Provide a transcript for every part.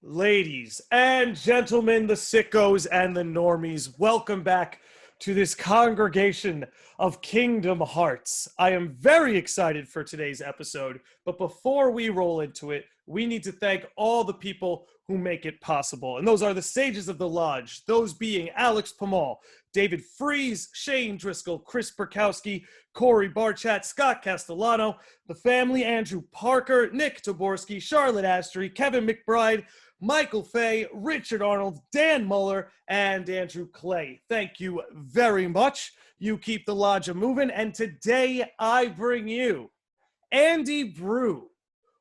Ladies and gentlemen, the sickos and the normies, welcome back to this congregation of Kingdom Hearts. I am very excited for today's episode, but before we roll into it, we need to thank all the people who make it possible. And those are the sages of the lodge, those being Alex Pamal, David Freeze, Shane Driscoll, Chris Perkowski, Corey Barchat, Scott Castellano, the family, Andrew Parker, Nick Toborski, Charlotte Astry, Kevin McBride, Michael Fay, Richard Arnold, Dan Muller, and Andrew Clay. Thank you very much. You keep the lodge moving. And today I bring you Andy Bru.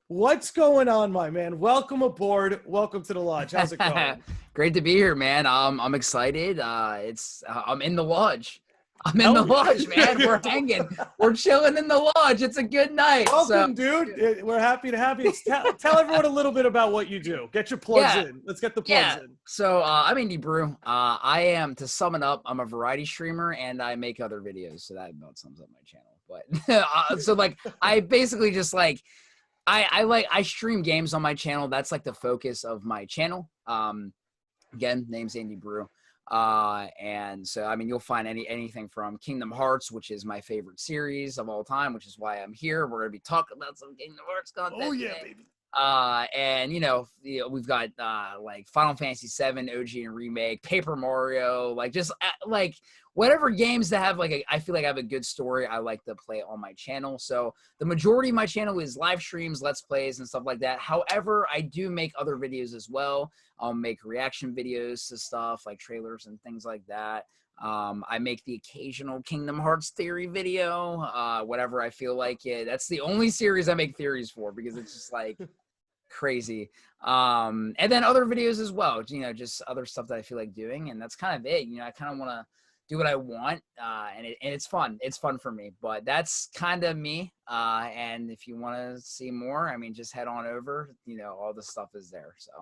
What's going on, my man? Welcome aboard. Welcome to the lodge. How's it going? Great to be here, man. I'm excited. I'm in the lodge. I'm in the lodge, man. We're hanging. We're chilling in the lodge. It's a good night. Welcome, dude. We're happy to have you. Tell everyone a little bit about what you do. Get your plugs in. Let's get the plugs in. So I'm Andy Bru. I am, to sum it up, I'm a variety streamer and I make other videos. So that about sums up my channel. But so like I basically just like I stream games on my channel. That's like the focus of my channel. Again, name's Andy Bru. And so, I mean, you'll find anything from Kingdom Hearts, which is my favorite series of all time, which is why I'm here. We're going to be talking about some Kingdom Hearts content. Oh, yeah, today. baby. And we've got, like Final Fantasy VII, OG and remake, Paper Mario, like just like whatever games that have like, I feel like I have a good story. I like to play on my channel. So the majority of my channel is live streams, let's plays and stuff like that. However, I do make other videos as well. I'll make reaction videos to stuff like trailers and things like that. I make the occasional Kingdom Hearts theory video, whatever I feel like it. That's the only series I make theories for because it's just like crazy. And then other videos as well, just other stuff that I feel like doing. And that's kind of it. I kind of want to do what I want. And it's fun. It's fun for me, but that's kind of me. And if you want to see more, I mean, just head on over, all the stuff is there. So.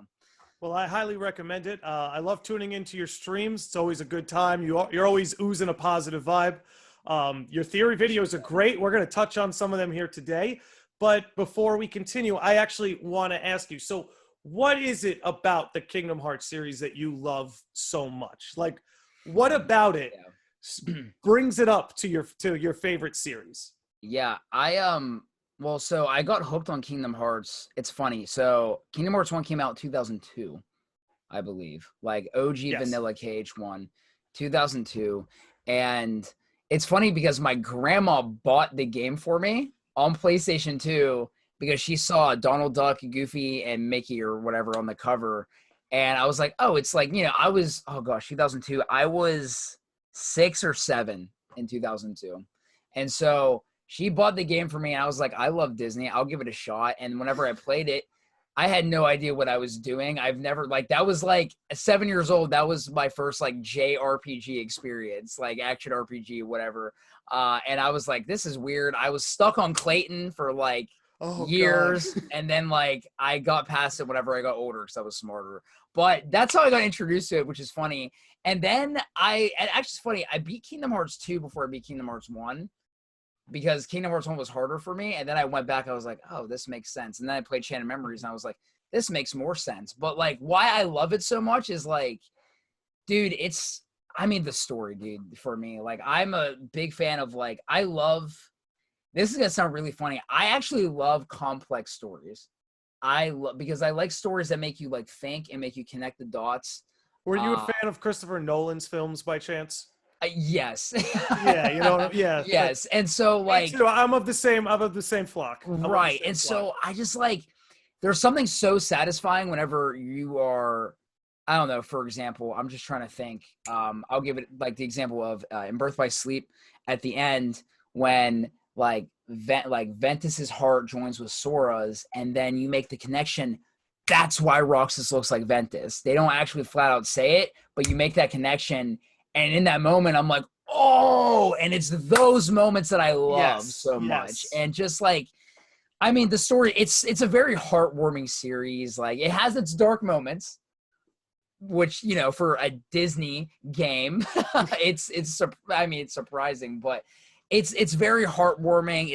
Well, I highly recommend it. I love tuning into your streams. It's always a good time. You're always oozing a positive vibe. Your theory videos are great. We're going to touch on some of them here today. But before we continue, I actually want to ask you, so what is it about the Kingdom Hearts series that you love so much? Like, what about it brings it up to your favorite series? Yeah, well, so I got hooked on Kingdom Hearts. It's funny. So Kingdom Hearts 1 came out in 2002, I believe. Like OG Vanilla KH1, 2002. And it's funny because my grandma bought the game for me on PlayStation 2 because she saw Donald Duck, Goofy, and Mickey or whatever on the cover. And I was like, oh, it's like, 2002. I was 6 or 7 in 2002. And so she bought the game for me, and I was like, I love Disney. I'll give it a shot. And whenever I played it, I had no idea what I was doing. I've never, that was like 7 years old. That was my first, JRPG experience, action RPG, whatever. And I was like, this is weird. I was stuck on Clayton for, years. God. And then, I got past it whenever I got older because I was smarter. But that's how I got introduced to it, which is funny. And then it's funny, I beat Kingdom Hearts 2 before I beat Kingdom Hearts 1. Because Kingdom Hearts 1 was harder for me. And then I went back, I was like, oh, this makes sense. And then I played Chain of Memories, and I was like, this makes more sense. But, why I love it so much is, dude, the story, dude, for me. I'm a big fan of, this is going to sound really funny. I actually love complex stories. Because I like stories that make you, think and make you connect the dots. Were you a fan of Christopher Nolan's films by chance? Yes. Yeah, yeah. Yes. And so I'm of the same flock. Right. And so I just there's something so satisfying whenever you are, I don't know, for example, I'm just trying to think. I'll give it the example of in Birth by Sleep at the end when Ventus's heart joins with Sora's, and then you make the connection. That's why Roxas looks like Ventus. They don't actually flat out say it, but you make that connection. And in that moment, I'm like, oh, and it's those moments that I love so much. And just the story, it's a very heartwarming series. It has its dark moments, which, for a Disney game, it's surprising, but it's very heartwarming.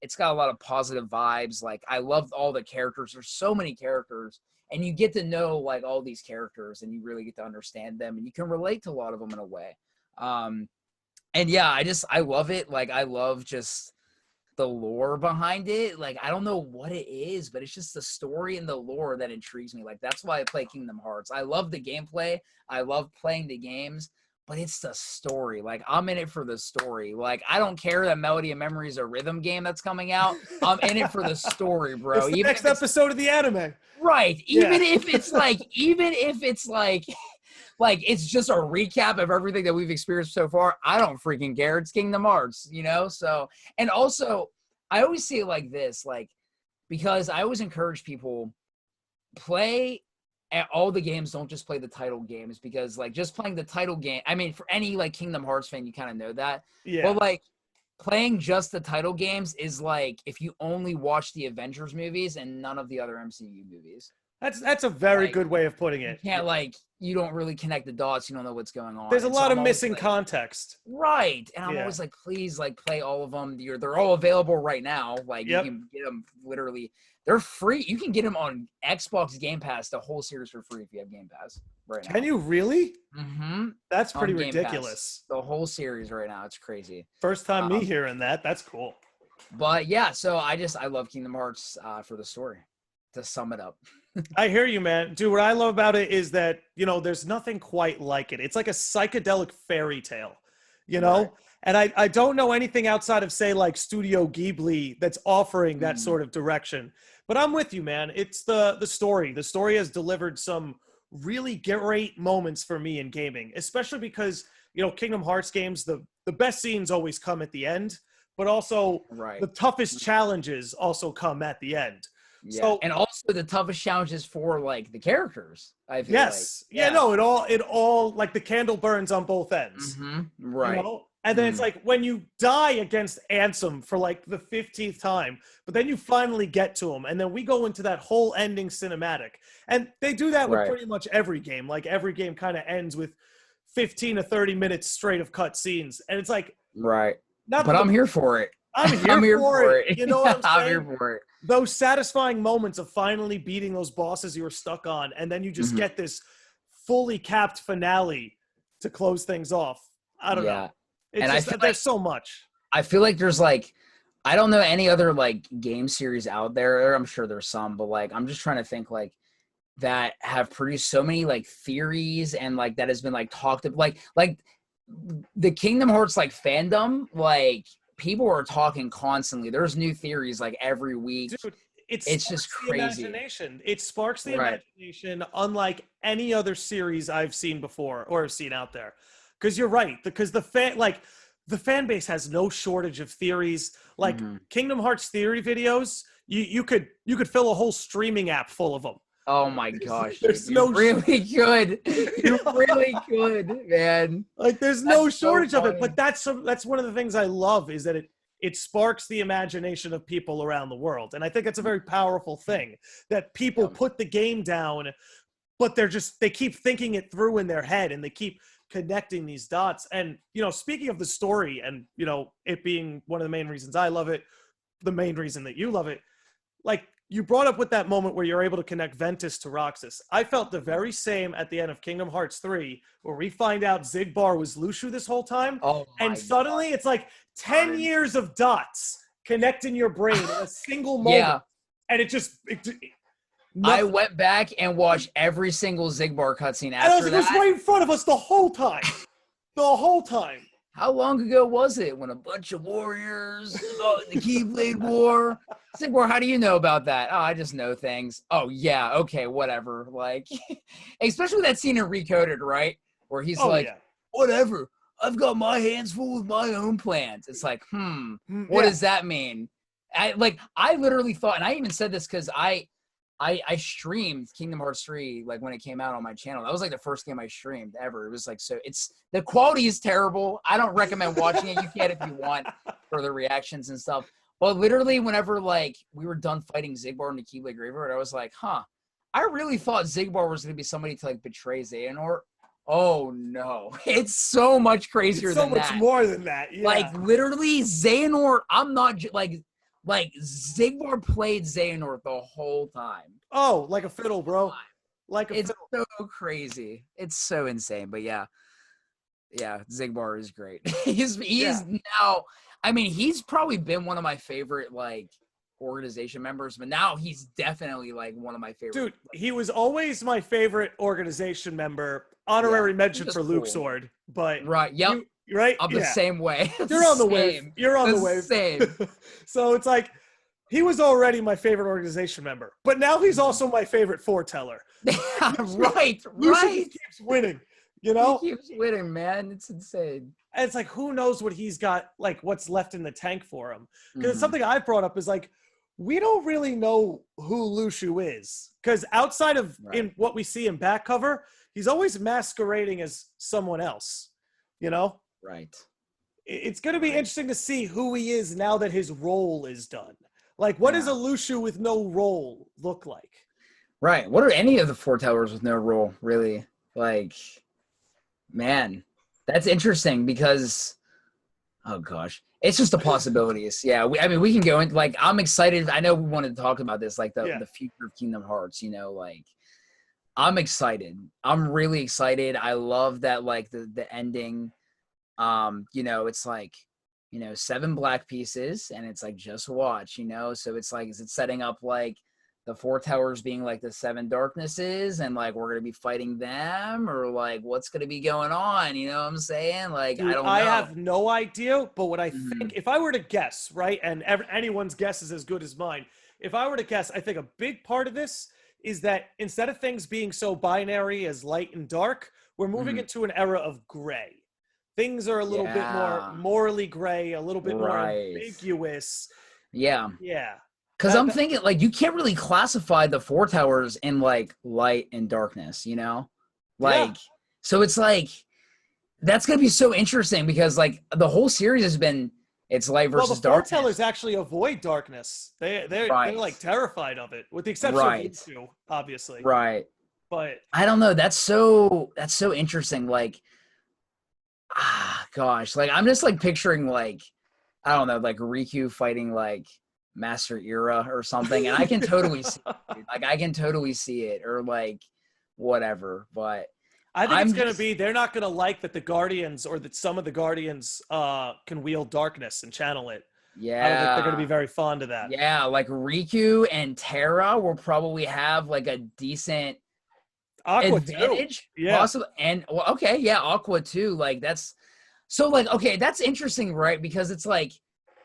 It's got a lot of positive vibes. I love all the characters. There's so many characters and you get to know like all these characters, and you really get to understand them, and you can relate to a lot of them in a way. And yeah, I love it. Like, I love just the lore behind it. Like, I don't know what it is, but it's just the story and the lore that intrigues me. Like, that's why I play Kingdom Hearts. I love the gameplay. I love playing the games, but it's the story. Like, I'm in it for the story. Like, I don't care that Melody of Memory is a rhythm game that's coming out. I'm in it for the story, bro. It's the next episode of the anime. Right. Even if it's like like it's just a recap of everything that we've experienced so far, I don't freaking care. It's Kingdom Hearts, you know? So, and also, I always see it like this, like, because I always encourage people, play at all the games, don't just play the title games, because, like, just playing the title game, I mean, for any, like, Kingdom Hearts fan, you kind of know that. Yeah. But, like, playing just the title games is like if you only watch the Avengers movies and none of the other MCU movies. That's a very good way of putting it. You can't, like, you don't really connect the dots. You don't know what's going on. There's a lot of missing context. Right. And I'm always like, please, like, play all of them. They're all available right now. Like, you can get them literally. They're free. You can get them on Xbox Game Pass, the whole series for free if you have Game Pass right now. Can you really? Mm-hmm. That's pretty ridiculous. The whole series right now. It's crazy. First time me hearing that. That's cool. But yeah, so I love Kingdom Hearts for the story, to sum it up. I hear you, man. Dude, what I love about it is that, you know, there's nothing quite like it. It's like a psychedelic fairy tale, you know? Right. And I don't know anything outside of, say, like Studio Ghibli that's offering that sort of direction. But I'm with you, man. It's the story. The story has delivered some really great moments for me in gaming, especially because, you know, Kingdom Hearts games, the best scenes always come at the end, but also the toughest challenges also come at the end. Yeah. So, and also the toughest challenges for, like, the characters, I feel like. Yeah, no, it all like the candle burns on both ends. Mm-hmm. Right. You know? And then it's like when you die against Ansem for like the 15th time, but then you finally get to him, and then we go into that whole ending cinematic. And they do that with pretty much every game. Like, every game kind of ends with 15 to 30 minutes straight of cut scenes. And it's like, but I'm here for it. I'm here for it. You know what I'm saying? I'm here for it. Those satisfying moments of finally beating those bosses you were stuck on, and then you just get this fully capped finale to close things off. I don't know. It's and just, there's so much. I feel like there's, like, I don't know any other, like, game series out there. I'm sure there's some, but, like, I'm just trying to think, like, that have produced so many, like, theories, and, like, that has been, like, talked of, like the Kingdom Hearts, like, fandom, like, people are talking constantly. There's new theories, like, every week. Dude, it's just crazy. Imagination. It sparks the imagination unlike any other series I've seen before or have seen out there. Because you're right. Because the fan base has no shortage of theories. Like, Kingdom Hearts theory videos, you could fill a whole streaming app full of them. Oh my gosh. There's no really good. You're really good, man. Like, there's no shortage of it. But that's one of the things I love, is that it sparks the imagination of people around the world. And I think it's a very powerful thing, that people put the game down, but they keep thinking it through in their head, and they keep connecting these dots. And, you know, speaking of the story, and, you know, it being one of the main reasons I love it, the main reason that you love it, like, you brought up with that moment where you're able to connect Ventus to Roxas. I felt the very same at the end of Kingdom Hearts 3, where we find out Xigbar was Lushu this whole time. And suddenly it's like 10 years of dots connect in your brain in a single moment. Yeah. And it just... I went back and watched every single Xigbar cutscene after that. It was right in front of us the whole time. The whole time. How long ago was it when a bunch of warriors, the Keyblade War? Xigbar, how do you know about that? Oh, I just know things. Oh, yeah, okay, whatever. Like, especially that scene in Recoded, right? Where he's whatever. I've got my hands full with my own plans. It's like, what does that mean? I literally thought, and I even said this because I streamed Kingdom Hearts 3, like, when it came out on my channel. That was, like, the first game I streamed ever. It was, like, so the quality is terrible. I don't recommend watching it. You can if you want for the reactions and stuff. But literally, whenever, like, we were done fighting Xigbar in the Keyblade Graveyard, I was like, I really thought Xigbar was going to be somebody to, like, betray Xehanort. Oh, no. It's so much crazier than that. So much more than that, yeah. Like, literally, Xehanort, I'm not, like... Like Zigbar played Xehanort the whole time. Oh, like a fiddle, bro. Like a It's fiddle. so crazy. It's so insane. But yeah, Zigbar is great. He's now. I mean, he's probably been one of my favorite like organization members, but now he's definitely like one of my favorite. Dude, he was always my favorite organization member. Honorary mention for Luke Sword, but right, yep, right, I'm the same way. You're on the wave. You're on the wave. Same. So it's like he was already my favorite organization member, but now he's also my favorite foreteller. Right. He keeps winning. You know, he keeps winning, man. It's insane. And it's like, who knows what he's got, like what's left in the tank for him? Because it's something I brought up is like, we don't really know who Lushu is. Because outside of in what we see in back cover, he's always masquerading as someone else, you know? Right. It's going to be interesting to see who he is now that his role is done. Like, what does a Lushu with no role look like? Right. What are any of the foretellers with no role, really? Like, man, that's interesting because, oh gosh, it's just the possibilities. Yeah, we can go into, like, I'm excited. I know we wanted to talk about this, like the future of Kingdom Hearts, you know, like, I'm excited. I'm really excited. I love that, like, the ending, you know, it's like, you know, 7 black pieces and it's like, just watch, you know? So it's like, is it setting up like the 4 towers being like the 7 darknesses and like we're gonna be fighting them, or like what's gonna be going on, you know what I'm saying? Like, dude, I don't know. I have no idea, but what I think, if I were to guess, right, and anyone's guess is as good as mine, if I were to guess, I think a big part of this is that instead of things being so binary as light and dark, we're moving into an era of gray. Things are a little bit more morally gray, a little bit more ambiguous. Yeah. Yeah. Because I'm thinking, like, you can't really classify the 4 towers in, like, light and darkness, you know? Like, so it's like, that's going to be so interesting because, like, the whole series has been, it's light versus darkness. The 4 tellers actually avoid darkness. They're like, terrified of it, with the exception of Luke, obviously. Right. But I don't know. That's so interesting. Like, gosh. Like, I'm just, like, picturing, like, I don't know, like, Riku fighting, like, Master Era or something, and I can totally see it. Like, I can totally see it, or like whatever. But I think it's gonna be, they're not gonna like that the Guardians, or that some of the Guardians can wield darkness and channel it. Yeah, I don't think they're gonna be very fond of that. Yeah, like Riku and Terra will probably have like a decent Aqua advantage, too. Yeah, possibly. And well, okay, yeah, Aqua too. Like, that's so, like, okay, that's interesting, right? Because it's like,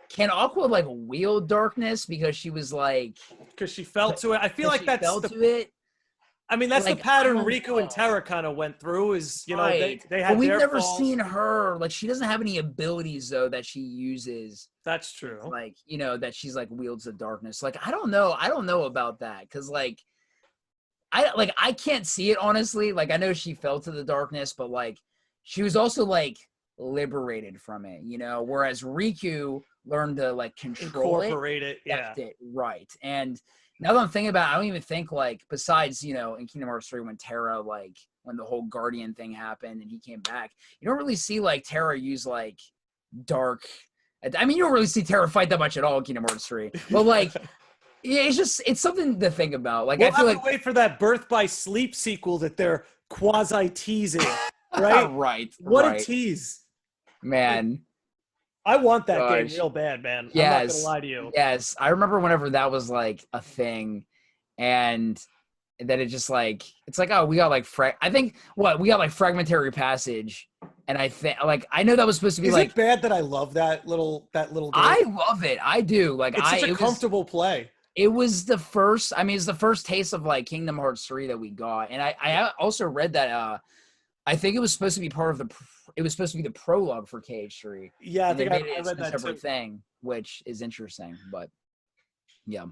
can Aqua like wield darkness because she was like, because she fell to it? I feel like that's it. I mean, that's like, the pattern Riku and Terra kind of went through. Is, you know, they had. But we've never seen her, like, she doesn't have any abilities though that she uses. That's true. Like, you know, that she's like wields the darkness. Like, I don't know about that, because like, I can't see it honestly. Like, I know she fell to the darkness, but like, she was also like liberated from it, you know, whereas Riku learned to like incorporate it. Right. And now that I'm thinking about it, I don't even think, like, besides, you know, in Kingdom Hearts 3 when Terra, like, when the whole Guardian thing happened and he came back, you don't really see like Terra use like dark. I mean, you don't really see Terra fight that much at all in Kingdom Hearts 3, but like, yeah, it's something to think about. Like, we'll I feel have to wait for that Birth by Sleep sequel that they're quasi teasing, right? What a tease. Man, I want that game real bad, man. Yes, I'm not gonna lie to you. Yes, I remember whenever that was like a thing, and then it just like, it's like, oh, we got like we got like Fragmentary Passage, and I think, like, I know that was supposed to be Is like. It bad that I love that little game? I love it. I do. Like, it's such a comfortable play. It was the first. I mean, it's the first taste of like Kingdom Hearts 3 that we got, and I also read that. I think it was supposed to be part of the. It was supposed to be the prologue for KH3. Yeah, I think I read that separate thing, which is interesting. But yeah,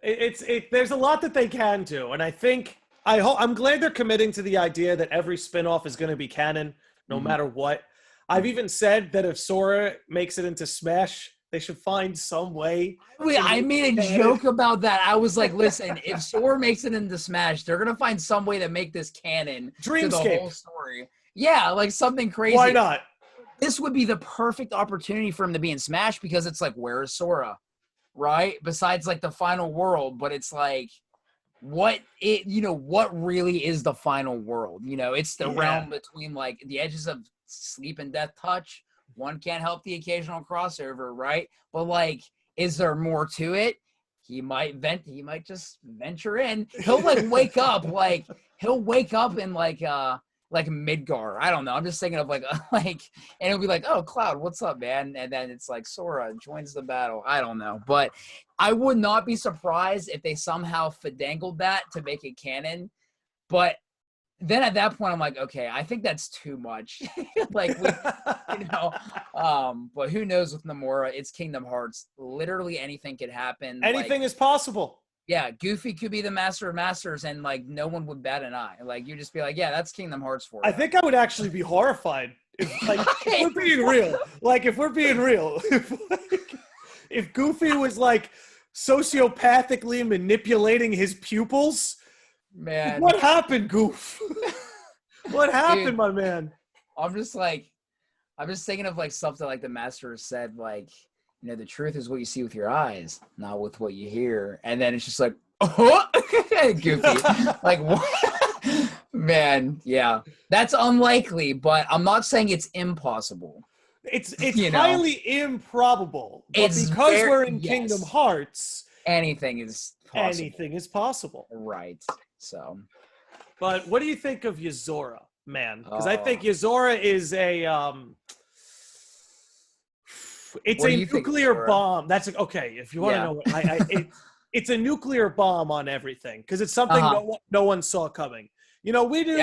there's a lot that they can do, and I'm glad they're committing to the idea that every spinoff is going to be canon, no matter what. I've even said that if Sora makes it into Smash, they should find some way. I made a joke about that. I was like, listen, if Sora makes it into Smash, they're going to find some way to make this canon to the whole story. Yeah, like something crazy. Why not? this would be the perfect opportunity for him to be in Smash because it's like, where is Sora? Right? Besides like the final world, but it's like, what really is the final world? It's the realm between like the edges of sleep and death touch. One can't help the occasional crossover, right? But like, is there more to it? He might just venture in. He'll like wake up in like Midgar. I don't know. I'm just thinking of like and it'll be like, oh, Cloud, what's up, man? And then it's like Sora joins the battle. I don't know, but I would not be surprised if they somehow finagled that to make it canon. But then at that point, I'm like, okay, I think that's too much. But who knows with Nomura? It's Kingdom Hearts. Literally anything could happen. Anything is possible. Yeah, Goofy could be the master of masters, and like no one would bat an eye. Like you just be like, yeah, that's Kingdom Hearts for you. I think I would actually be horrified if we're being real. Like if we're being real, if Goofy was like sociopathically manipulating his pupils, man, what happened, Goof? What happened, dude, my man? I'm just thinking of like stuff that like the master said, like, the truth is what you see with your eyes, not with what you hear. And then it's just like, oh, Goofy. Like, what? Man, yeah. That's unlikely, but I'm not saying it's impossible. It's highly improbable. But because we're in Kingdom Hearts, anything is possible. Anything is possible. Right. So. But what do you think of Yozora, man? Because I think Yozora is it's a nuclear bomb. That's okay. If you want to know, it's a nuclear bomb on everything because it's something no one saw coming. We knew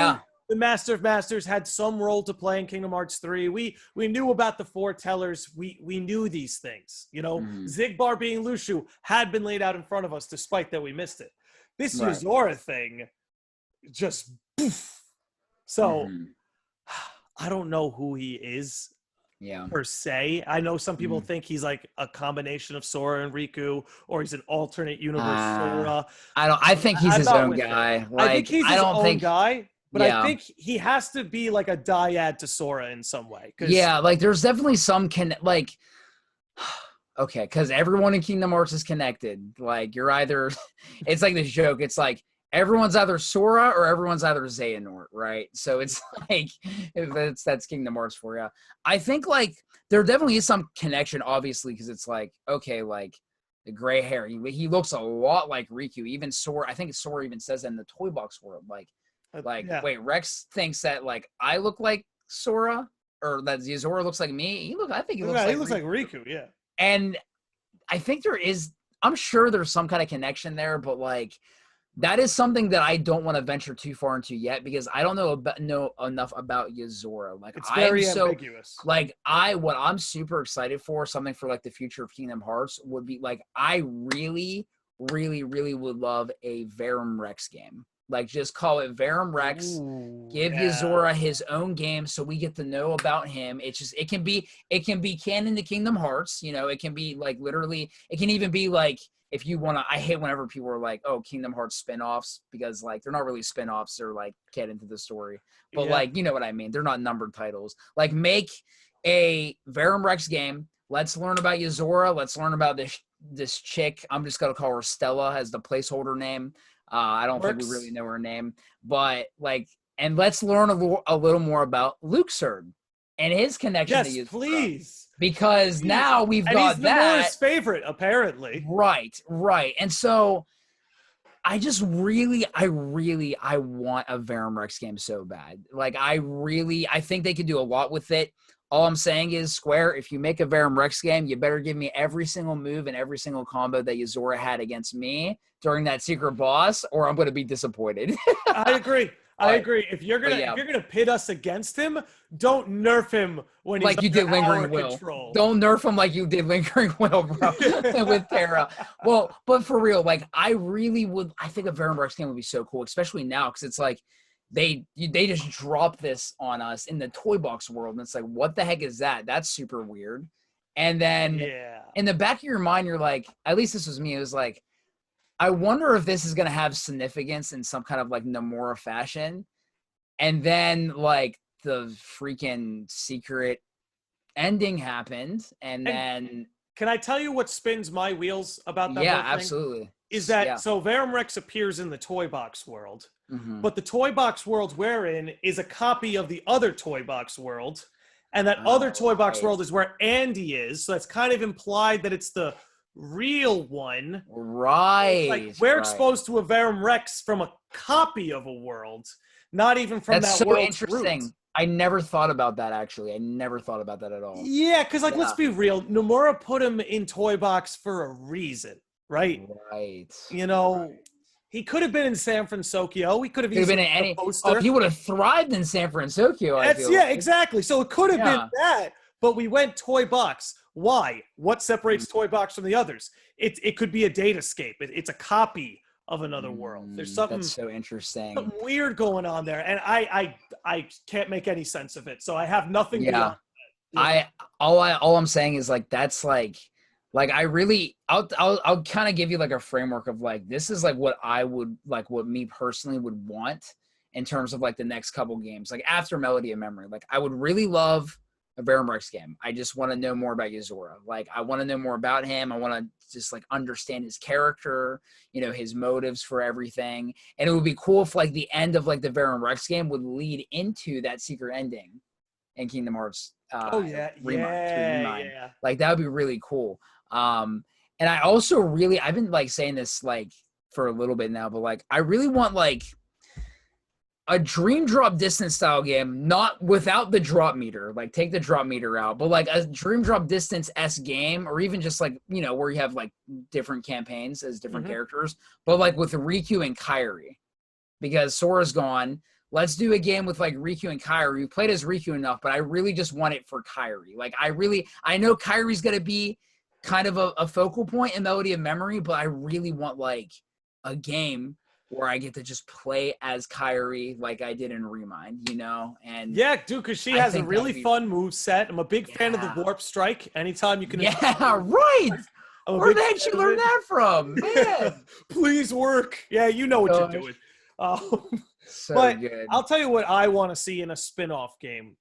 the Master of Masters had some role to play in Kingdom Hearts 3. We knew about the foretellers. We knew these things. Zigbar being Lushu had been laid out in front of us, despite that we missed it. This Yozora thing, just poof. So I don't know who he is. Per se. I know some people think he's like a combination of Sora and Riku, or he's an alternate universe Sora. I think he's his own guy. I think he's his own guy, but I think he has to be like a dyad to Sora in some way. Like there's definitely some okay, because everyone in Kingdom Hearts is connected. Like you're either, it's like this joke. It's like everyone's either Sora or everyone's either Xehanort, right? So it's like, that's Kingdom Hearts for you. I think like there definitely is some connection, obviously, because it's like, okay, like the gray hair, he looks a lot like Riku. Even Sora, I think Sora even says that in the Toy Box world. Wait, Rex thinks that like I look like Sora, or that Yozora looks like me. I think he looks like Riku, yeah. And I think I'm sure there's some kind of connection there, but like, that is something that I don't want to venture too far into yet because I don't know enough about Yozora. Like it's very ambiguous. Like what I'm super excited for, something for like the future of Kingdom Hearts would be like I really, really, really would love a Verum Rex game. Like just call it Verum Rex. Give Yozora his own game so we get to know about him. It's just it can be canon to Kingdom Hearts. It can be like literally. It can even be like. If you want to, I hate whenever people are like, oh, Kingdom Hearts spinoffs because like they're not really spinoffs or like get into the story. But like, you know what I mean? They're not numbered titles. Like make a Verum Rex game. Let's learn about Yozora. Let's learn about this chick. I'm just going to call her Stella as the placeholder name. I don't think we really know her name. But like, and let's learn a little more about Luxord and his connection to Yozora. Yes, please. Because now we've got he's that. Nomura's favorite, apparently. Right. And so I want a Verum Rex game so bad. Like I think they could do a lot with it. All I'm saying is, Square, if you make a Verum Rex game, you better give me every single move and every single combo that Yozora had against me during that secret boss, or I'm going to be disappointed. I agree. If you're gonna pit us against him, don't nerf him when he's like you did Lingering Will. Control. Don't nerf him like you did Lingering Will, bro, with Terra. Well, but for real, like I think a Verum Rex game would be so cool, especially now because it's like they just drop this on us in the Toy Box world, and it's like, what the heck is that? That's super weird. And then in the back of your mind, you're like, at least this was me. It was like, I wonder if this is going to have significance in some kind of like Nomura fashion. And then like the freaking secret ending happened, and then can I tell you what spins my wheels about that whole thing? Absolutely. Is that so Verum Rex appears in the Toy Box world, Mm-hmm. but the Toy Box world we're in is a copy of the other Toy Box world, and that other Toy Box world is where Andy is, so that's kind of implied that it's the real one. Right. Like we're exposed to a Verum Rex from a copy of a world, not even from that's that so world's interesting. root. I never thought about that, actually. I never thought about that at all. Yeah, because let's be real. Nomura put him in Toy Box for a reason, right? Right. He could have been in San Francisco. He could have been in any poster. He would have thrived in San Francisco. Exactly. So it could have been that, but we went Toy Box. Why? What separates Toy Box from the others? It could be a datascape. It's a copy of another world. There's something that's so interesting. Something weird going on there, and I can't make any sense of it. So I have nothing beyond that. All I'm saying is like that's like I really I'll kind of give you like a framework of like this is like what I would like what me personally would want in terms of like the next couple games, like after Melody of Memory. Like I would really love a Verum Rex game. I just want to know more about Yozora. Like I want to know more about him. I want to just like understand his character, his motives for everything. And it would be cool if like the end of like the Verum Rex game would lead into that secret ending in Kingdom Hearts. Remind. Like that would be really cool. And I also really, I've been like saying this like for a little bit now, but like I really want like a dream drop distance style game, not without the drop meter, like take the drop meter out, but like a dream drop distance-esque game, or even just like, where you have like different campaigns as different characters, but like with Riku and Kairi, because Sora's gone. Let's do a game with like Riku and Kairi. We played as Riku enough, but I really just want it for Kairi. Like I know Kairi's going to be kind of a focal point in Melody of Memory, but I really want like a game where I get to just play as Kairi like I did in Remind, And yeah, dude, because she has a really fun move set. I'm a big fan of the Warp Strike. Anytime you can. Yeah, right. Where the heck she learned that from? Man. Please work. Yeah, you know what you're doing. But good. I'll tell you what I want to see in a spin-off game.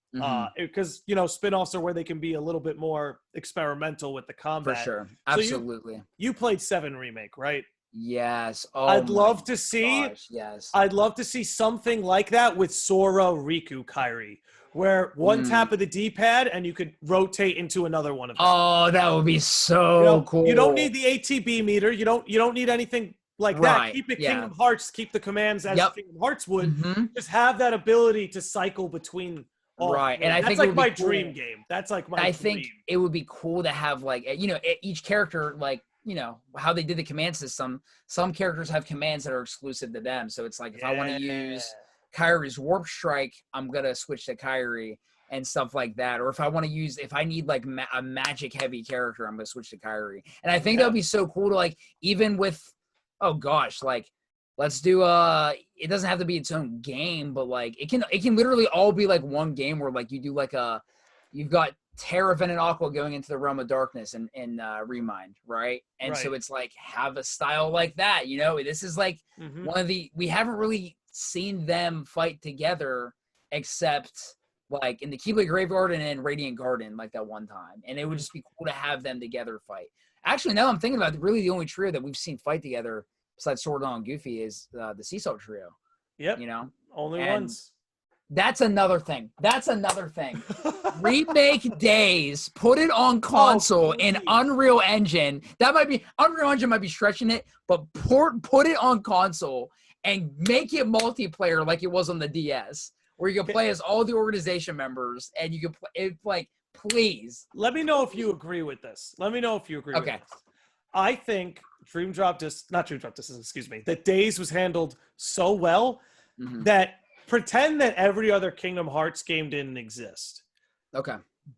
Because, spin-offs are where they can be a little bit more experimental with the combat. For sure. Absolutely. So you played 7 Remake, right? Yes. I'd love to see. Yes. I'd love to see something like that with Sora, Riku, Kairi, where one tap of the D-pad and you could rotate into another one of them. Oh, that would be so cool. You don't need the ATB meter. You don't need anything like that. Keep it Kingdom Hearts. Keep the commands as Kingdom Hearts would. Just have that ability to cycle between. Right, and I think that's like my dream game. That's like my. I think it would be cool to have like each character like. How they did the command system. Some characters have commands that are exclusive to them. So it's like, if I want to use Kairi's Warp Strike, I'm going to switch to Kairi and stuff like that. Or if I need like a magic heavy character, I'm going to switch to Kairi. And I think that would be so cool to like, even with, let's do it doesn't have to be its own game, but like it can literally all be like one game where like you do like you've got Terra, Ven, and Aqua going into the realm of darkness and Remind, right? And so it's like have a style like that, This is like one of we haven't really seen them fight together except like in the Keyblade Graveyard and in Radiant Garden, like that one time. And it would just be cool to have them together fight. Actually, now I'm thinking about it, really the only trio that we've seen fight together besides Sordon and Goofy is the Seesaw Trio. Yep. Only ones. That's another thing. Remake Days. Put it on console in Unreal Engine. Unreal Engine might be stretching it, but put it on console and make it multiplayer like it was on the DS, where you can play as all the organization members and you can play it. Like, please. Let me know if you agree with this. Okay. I think that Days was handled so well that. Pretend that every other Kingdom Hearts game didn't exist. Okay.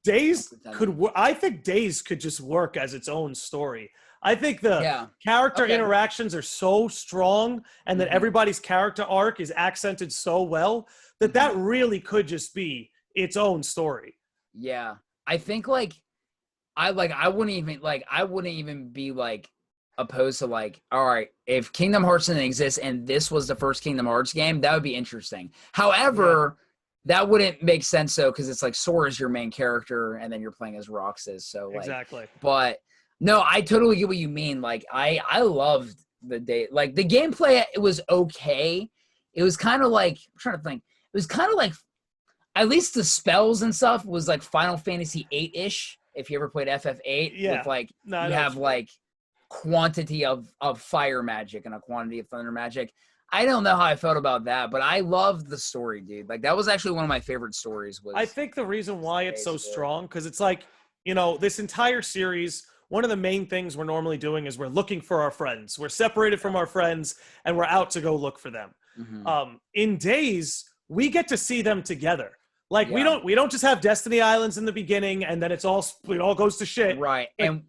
I think Days could just work as its own story. I think the character interactions are so strong and that everybody's character arc is accented so well that really could just be its own story. Yeah. I think I wouldn't even be like opposed to like, all right, if Kingdom Hearts didn't exist and this was the first Kingdom Hearts game, that would be interesting. However, that wouldn't make sense though, because it's like Sora's your main character, and then you're playing as Roxas. So like, exactly. But no, I totally get what you mean. Like I loved the like the gameplay. It was okay. It was kind of like, I'm trying to think. It was kind of like, at least the spells and stuff was like Final Fantasy 8-ish. If you ever played FF8, Yeah. with like you have like quantity of fire magic and a quantity of thunder magic. I don't know how I felt about that, but I loved the story, dude. Like that was actually one of my favorite stories. I think the reason why it's so strong, because it's like, you know, this entire series, one of the main things we're normally doing is we're looking for our friends. We're separated from our friends and we're out to go look for them. Mm-hmm. In Days, we get to see them together. Like we don't just have Destiny Islands in the beginning and then it all goes to shit. Right. And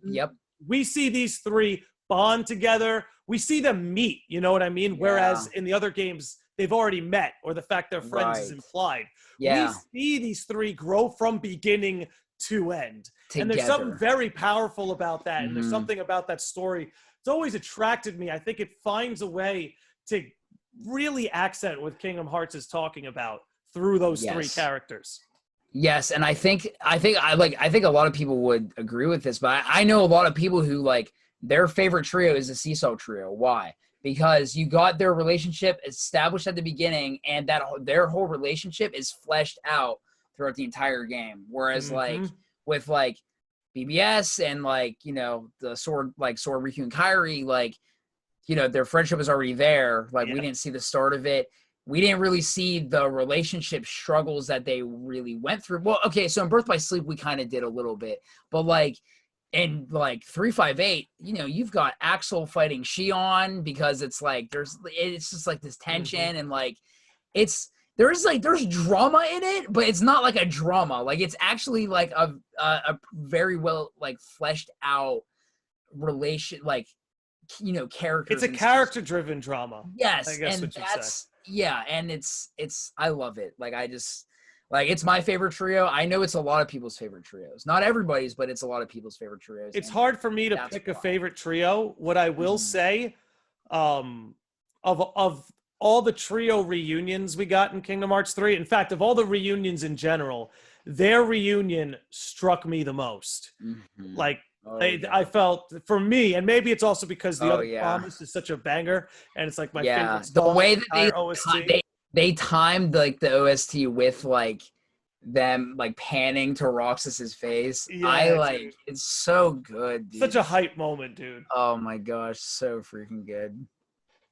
we see these three bond together. We see them meet, you know what I mean? Yeah. Whereas in the other games, they've already met, or the fact they're friends is implied. Yeah. We see these three grow from beginning to end. Together. And there's something very powerful about that. And there's something about that story. It's always attracted me. I think it finds a way to really accent what Kingdom Hearts is talking about through those three characters. Yes, and I think a lot of people would agree with this, but I know a lot of people who like their favorite trio is the Seesaw Trio. Why? Because you got their relationship established at the beginning, and that their whole relationship is fleshed out throughout the entire game. Whereas like with like BBS and like, you know, the Sword Riku and Kairi, like, you know, their friendship is already there. Like we didn't see the start of it. We didn't really see the relationship struggles that they really went through. Well, okay, so in Birth by Sleep, we kind of did a little bit. But, like, in, like, 358, you know, you've got Axel fighting Shion because it's, like, it's just, like, this tension and, like, there's drama in it, but it's not, like, a drama. Like, it's actually, like, a very well, like, fleshed out relation, like, you know, characters. It's a character-driven drama. Yes, I guess and yeah, and it's I love it. Like I just like it's my favorite trio. I know it's a lot of people's favorite trios. Not everybody's, but it's a lot of people's favorite trios. It's hard for me to pick a favorite trio. What I will say, of all the trio reunions we got in Kingdom Hearts 3, in fact, of all the reunions in general, their reunion struck me the most. Like I felt, for me, and maybe it's also because the other Promise is such a banger, and it's like my favorite song. The way that they timed like the OST with like them like panning to Roxas's face. It's so good, dude. Such a hype moment, dude. Oh my gosh, so freaking good.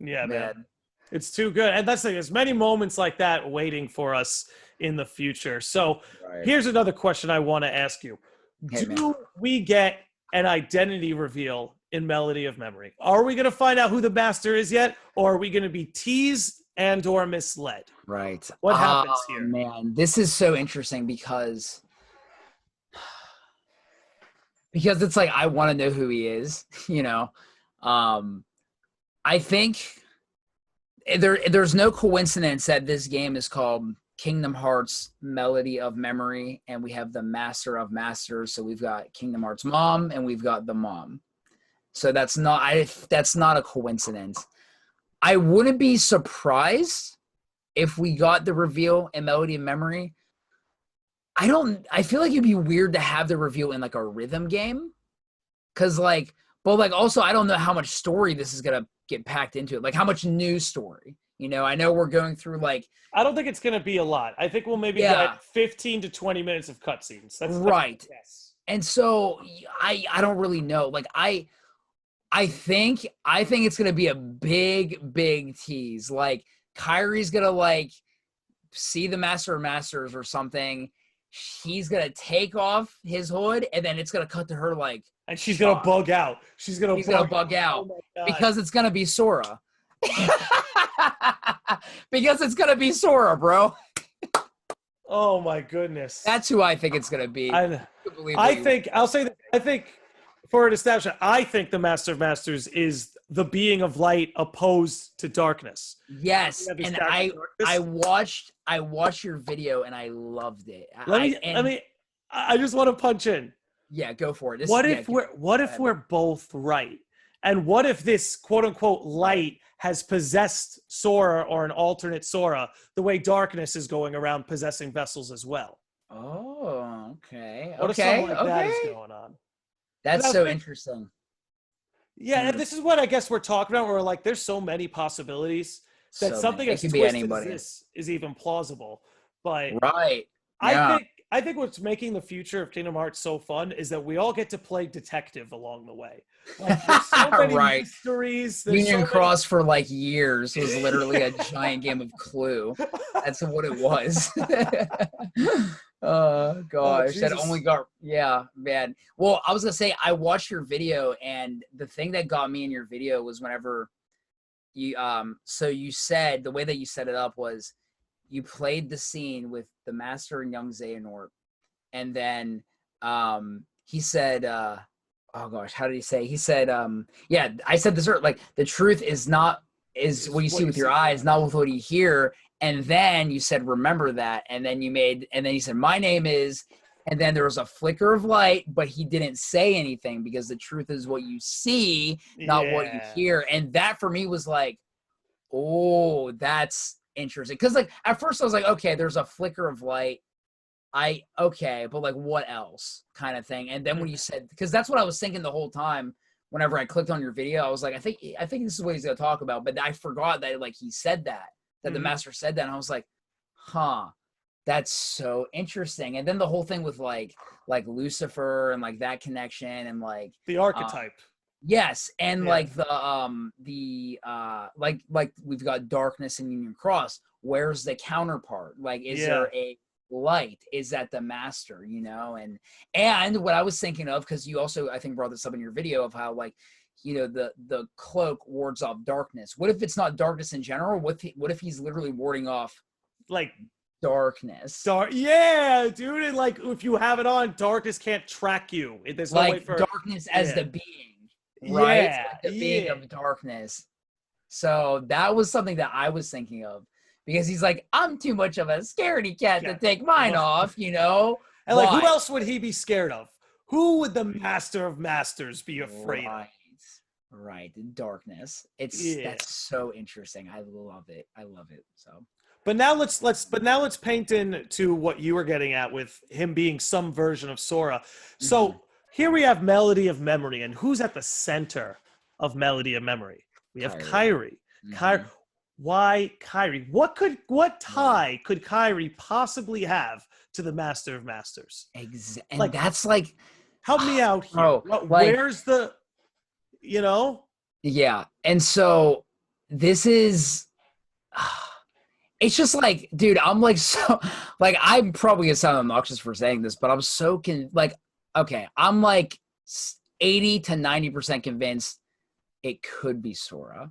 Yeah, man. It's too good. And that's the thing, there's many moments like that waiting for us in the future. So here's another question I want to ask you. Do we get an identity reveal in Melody of Memory? Are we going to find out who the master is yet, or are we going to be teased and or misled? Right. What happens here? Man, this is so interesting because it's like I want to know who he is, you know. I think there's no coincidence that this game is called Kingdom Hearts Melody of Memory, and we have the Master of Masters. So we've got Kingdom Hearts Mom, and we've got the Mom. So that's not a coincidence. I wouldn't be surprised if we got the reveal in Melody of Memory. I feel like it'd be weird to have the reveal in like a rhythm game, because like, but like also I don't know how much story this is gonna get packed into it. Like how much new story. You know, I know we're going through like... I don't think it's going to be a lot. I think we'll maybe get 15 to 20 minutes of cutscenes. That's right. Yes. And so I don't really know. Like I think it's going to be a big tease. Like Kairi's going to like see the Master of Masters or something. He's going to take off his hood and then it's going to cut to her like... And she's going to bug out. She's going to bug out because it's going to be Sora. Because it's gonna be Sora, bro. Oh my goodness. That's who I think it's gonna be. I think for an establishment, I think the Master of Masters is the being of light opposed to darkness. Yes, and I watched your video and I loved it. I just want to punch in. Yeah, go for it. What if we're both right? And what if this quote unquote light has possessed Sora or an alternate Sora the way darkness is going around possessing vessels as well? Oh, okay. What if something like that is going on? That's so interesting. Yeah, and this is what I guess we're talking about. Where we're like, there's so many possibilities that something as twisted as this is even plausible. But right, I think what's making the future of Kingdom Hearts so fun is that we all get to play detective along the way. Like, there's so many mysteries. Union Cross for like years was literally a giant game of Clue. That's what it was. Oh gosh, that only got man. Well, I was gonna say I watched your video, and the thing that got me in your video was whenever you so you said the way that you set it up was you played the scene with the Master and young Xehanort, and then he said oh gosh, how did he say? He said I said this like the truth is what you see with your eyes, not with what you hear. And then you said, remember that. And then you said, my name is, and then there was a flicker of light, but he didn't say anything because the truth is what you see, not what you hear. And that for me was like, oh, that's interesting. Cause like at first I was like, okay, there's a flicker of light. But like what else kind of thing. And then when you said, cause that's what I was thinking the whole time. Whenever I clicked on your video, I was like, I think this is what he's going to talk about. But I forgot that like he said that the Master said that, and I was like, huh, that's so interesting. And then the whole thing with like Lucifer and like that connection and like the archetype. Yes, and like like we've got darkness in Union Cross. Where's the counterpart? Like, is there a light? Is that the Master? You know, and what I was thinking of, because you also I think brought this up in your video of how like, you know, the cloak wards off darkness. What if it's not darkness in general? What if he's literally warding off like darkness? Yeah, dude. And like if you have it on, darkness can't track you. There's no way for darkness as the being, right? Like the being of darkness. So that was something that I was thinking of, because he's like, I'm too much of a scaredy cat to take mine off, you know. And like, who else would he be scared of? Who would the Master of Masters be afraid of? Right, the darkness. That's so interesting. I love it. So, but now let's paint into what you were getting at with him being some version of Sora. So here we have Melody of Memory, and who's at the center of Melody of Memory? We have Kairi. Kairi. Why Kairi? What tie could Kairi possibly have to the Master of Masters? Exactly. Like that's like, help me out here. Where's the you know? Yeah. And so this is, it's just like, dude, I'm like, so like, I'm probably gonna sound obnoxious for saying this, but I'm so I'm like 80 to 90% convinced it could be Sora,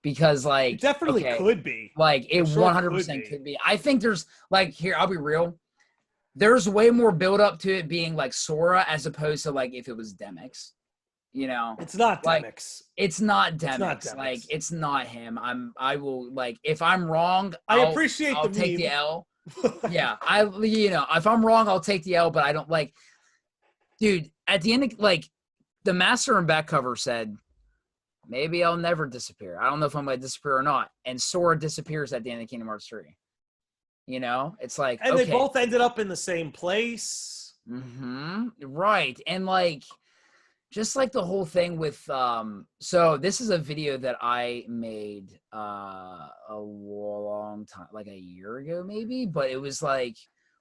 because like, it definitely could be. Like it 100% could be. I think there's like, here, I'll be real. There's way more build up to it being like Sora as opposed to like if it was Demyx. You know, it's not Demyx. Like, it's not Demyx. Like, it's not him. I will, like, if I'm wrong, I'll take the L. Yeah, if I'm wrong, I'll take the L. But I don't like, dude. At the end, like, the Master and back cover said, maybe I'll never disappear. I don't know if I'm going to disappear or not. And Sora disappears at the end of Kingdom Hearts 3. You know, it's like, and they both ended up in the same place. Right, and like. Just like the whole thing with, so this is a video that I made a long time, like a year ago maybe, but it was like,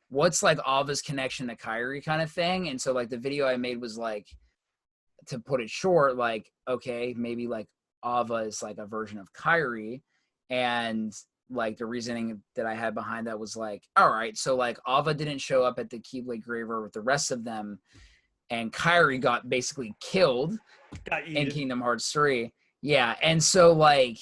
what's like Ava's connection to Kairi kind of thing. And so like the video I made was like, to put it short, like, okay, maybe like Ava is like a version of Kairi. And like the reasoning that I had behind that was like, all right, so like Ava didn't show up at the Keyblade Graver with the rest of them. And Kairi got basically killed in Kingdom Hearts 3. Yeah, and so like,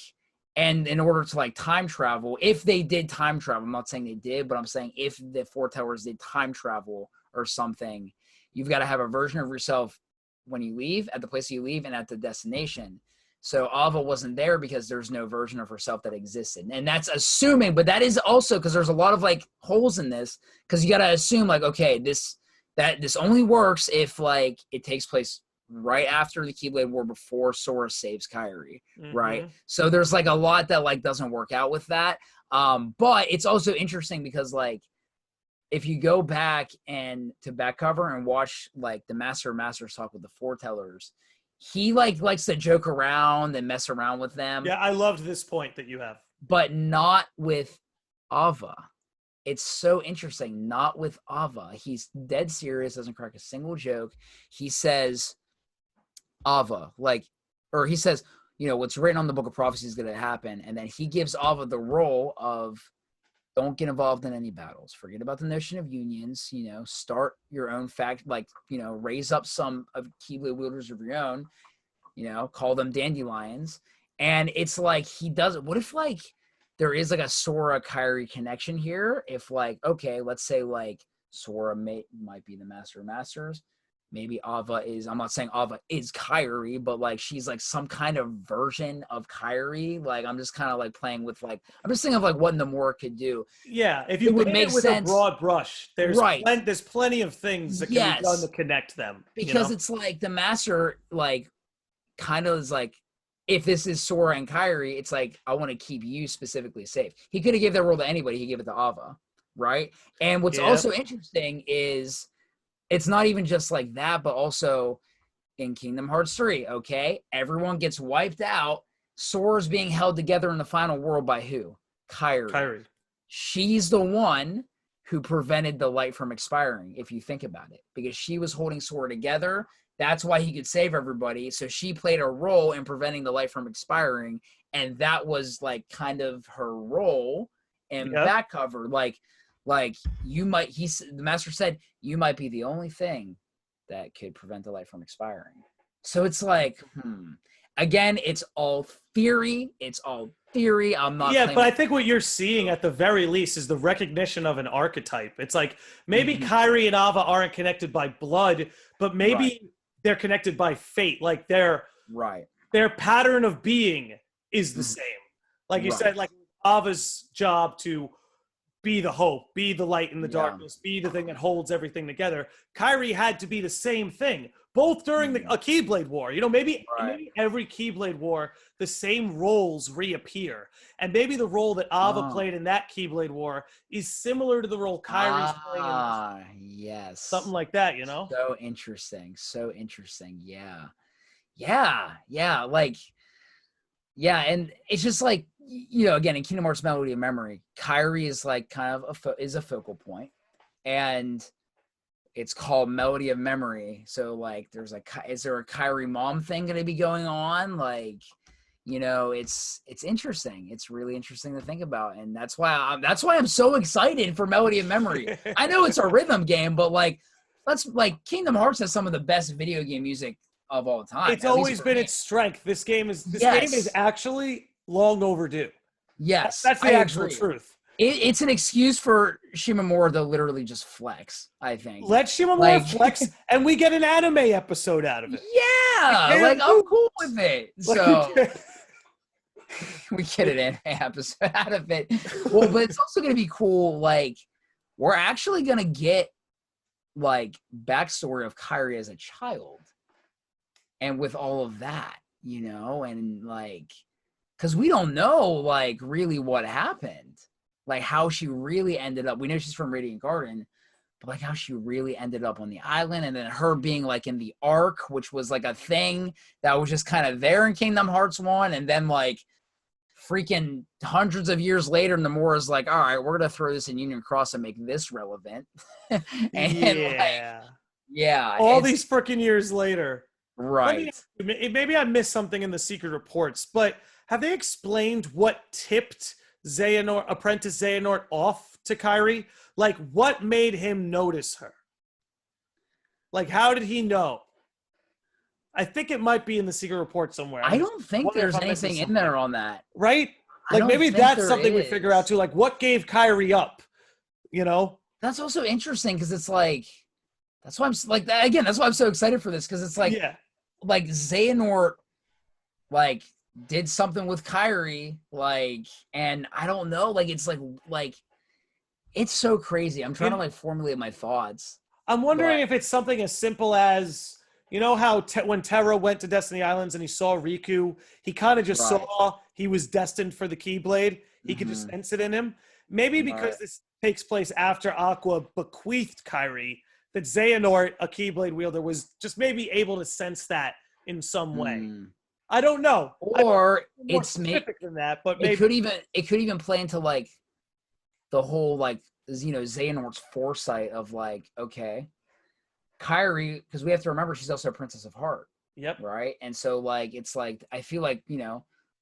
and in order to like time travel, if they did time travel, I'm not saying they did, but I'm saying if the Four Towers did time travel or something, you've got to have a version of yourself when you leave, at the place you leave, and at the destination. So Ava wasn't there because there's no version of herself that existed. And that's assuming, but that is also because there's a lot of like holes in this, because you got to assume like, okay, this only works if like it takes place right after the Keyblade War before Sora saves Kairi, right? Mm-hmm. So there's like a lot that like doesn't work out with that. But it's also interesting because like if you go back and to back cover and watch like the Master of Masters talk with the foretellers, he like likes to joke around and mess around with them. Yeah, I loved this point that you have. But not with Ava. It's so interesting. Not with Ava. He's dead serious, doesn't crack a single joke. He says, Ava, like, or he says, you know, what's written on the Book of Prophecy is going to happen. And then he gives Ava the role of don't get involved in any battles. Forget about the notion of unions, you know, start your own fact, like, you know, raise up some of Keyblade wielders of your own, you know, call them dandelions. And it's like, he does it. What if like there is like a Sora Kairi connection here? If like, okay, let's say like Sora might be the Master of Masters. Maybe Ava is, I'm not saying Ava is Kairi, but like she's like some kind of version of Kairi. Like I'm just kind of like playing with like, I'm just thinking of like what Nomura could do. Yeah, if you would paint make it with sense. a broad brush, there's Right. there's plenty of things that can be done to connect them. Because it's like the Master like kind of is like, if this is Sora and Kairi, it's like, I want to keep you specifically safe. He could have given that role to anybody. He gave it to Ava, right? And what's also interesting is it's not even just like that, but also in Kingdom Hearts 3, okay? Everyone gets wiped out. Sora's being held together in the final world by who? Kairi. She's the one who prevented the light from expiring, if you think about it, because she was holding Sora together. That's why he could save everybody. So she played a role in preventing the light from expiring, and that was like kind of her role in back cover. Like you might, the Master said, you might be the only thing that could prevent the light from expiring. So it's like, again, it's all theory. I'm not. Yeah, but I think what you're seeing at the very least is the recognition of an archetype. It's like maybe Kairi and Ava aren't connected by blood, but maybe they're connected by fate. Like their pattern of being is the same. Like you said, like Ava's job to be the hope, be the light in the darkness, be the thing that holds everything together. Kairi had to be the same thing, both during a Keyblade War. You know, maybe every Keyblade War, the same roles reappear. And maybe the role that Ava played in that Keyblade War is similar to the role Kairi's playing in this. Yes. Something like that, you know? So interesting. Yeah. Like, yeah, and it's just like, you know, again, in Kingdom Hearts Melody of Memory, Kairi is like kind of is a focal point, and it's called Melody of Memory. So like, is there a Kairi mom thing going to be going on? Like, you know, it's interesting. It's really interesting to think about, and that's why I'm so excited for Melody of Memory. I know it's a rhythm game, but like, Kingdom Hearts has some of the best video game music of all time. It's always been its strength. This game is actually long overdue. Yes, that's the actual truth. It's an excuse for Shimomura to literally just flex, I think. Let Shimomura flex, and we get an anime episode out of it. Yeah, like I'm cool with it. So we get an anime episode out of it. Well, but it's also going to be cool. Like, we're actually going to get like backstory of Kairi as a child. And with all of that, you know, and like, because we don't know, like, really what happened. Like, how she really ended up. We know she's from Radiant Garden, but, like, how she really ended up on the island. And then her being, like, in the Ark, which was, like, a thing that was just kind of there in Kingdom Hearts 1. And then, like, freaking hundreds of years later, Nomura's like, all right, we're going to throw this in Union Cross and make this relevant. All these freaking years later. Right. Maybe I missed something in the secret reports, but have they explained what tipped Apprentice Xehanort off to Kairi? Like, what made him notice her? Like, how did he know? I think it might be in the secret report somewhere. I don't think there's anything in there on that. Right? Like, maybe that's something we figure out too. Like, what gave Kairi up? You know? That's also interesting because it's like, that's why I'm like, again, that's why I'm so excited for this, because it's like, like Xehanort, like, did something with Kairi, like, and I don't know, like, it's like, it's so crazy. I'm trying to like formulate my thoughts. I'm wondering if it's something as simple as, You know how when Terra went to Destiny Islands and he saw Riku, he kind of just Right. saw he was destined for the Keyblade. He could just Mhm. sense it in him. Maybe because Right. this takes place after Aqua bequeathed Kairi, that Xehanort, a Keyblade wielder, was just maybe able to sense that in some way. Mm. I don't know. I'm Or more specific than that, but it maybe. could even play into like the whole like Xehanort's foresight of like, okay, Kairi, because we have to remember she's also a Princess of Heart, Yep. right? And so like it's like I feel like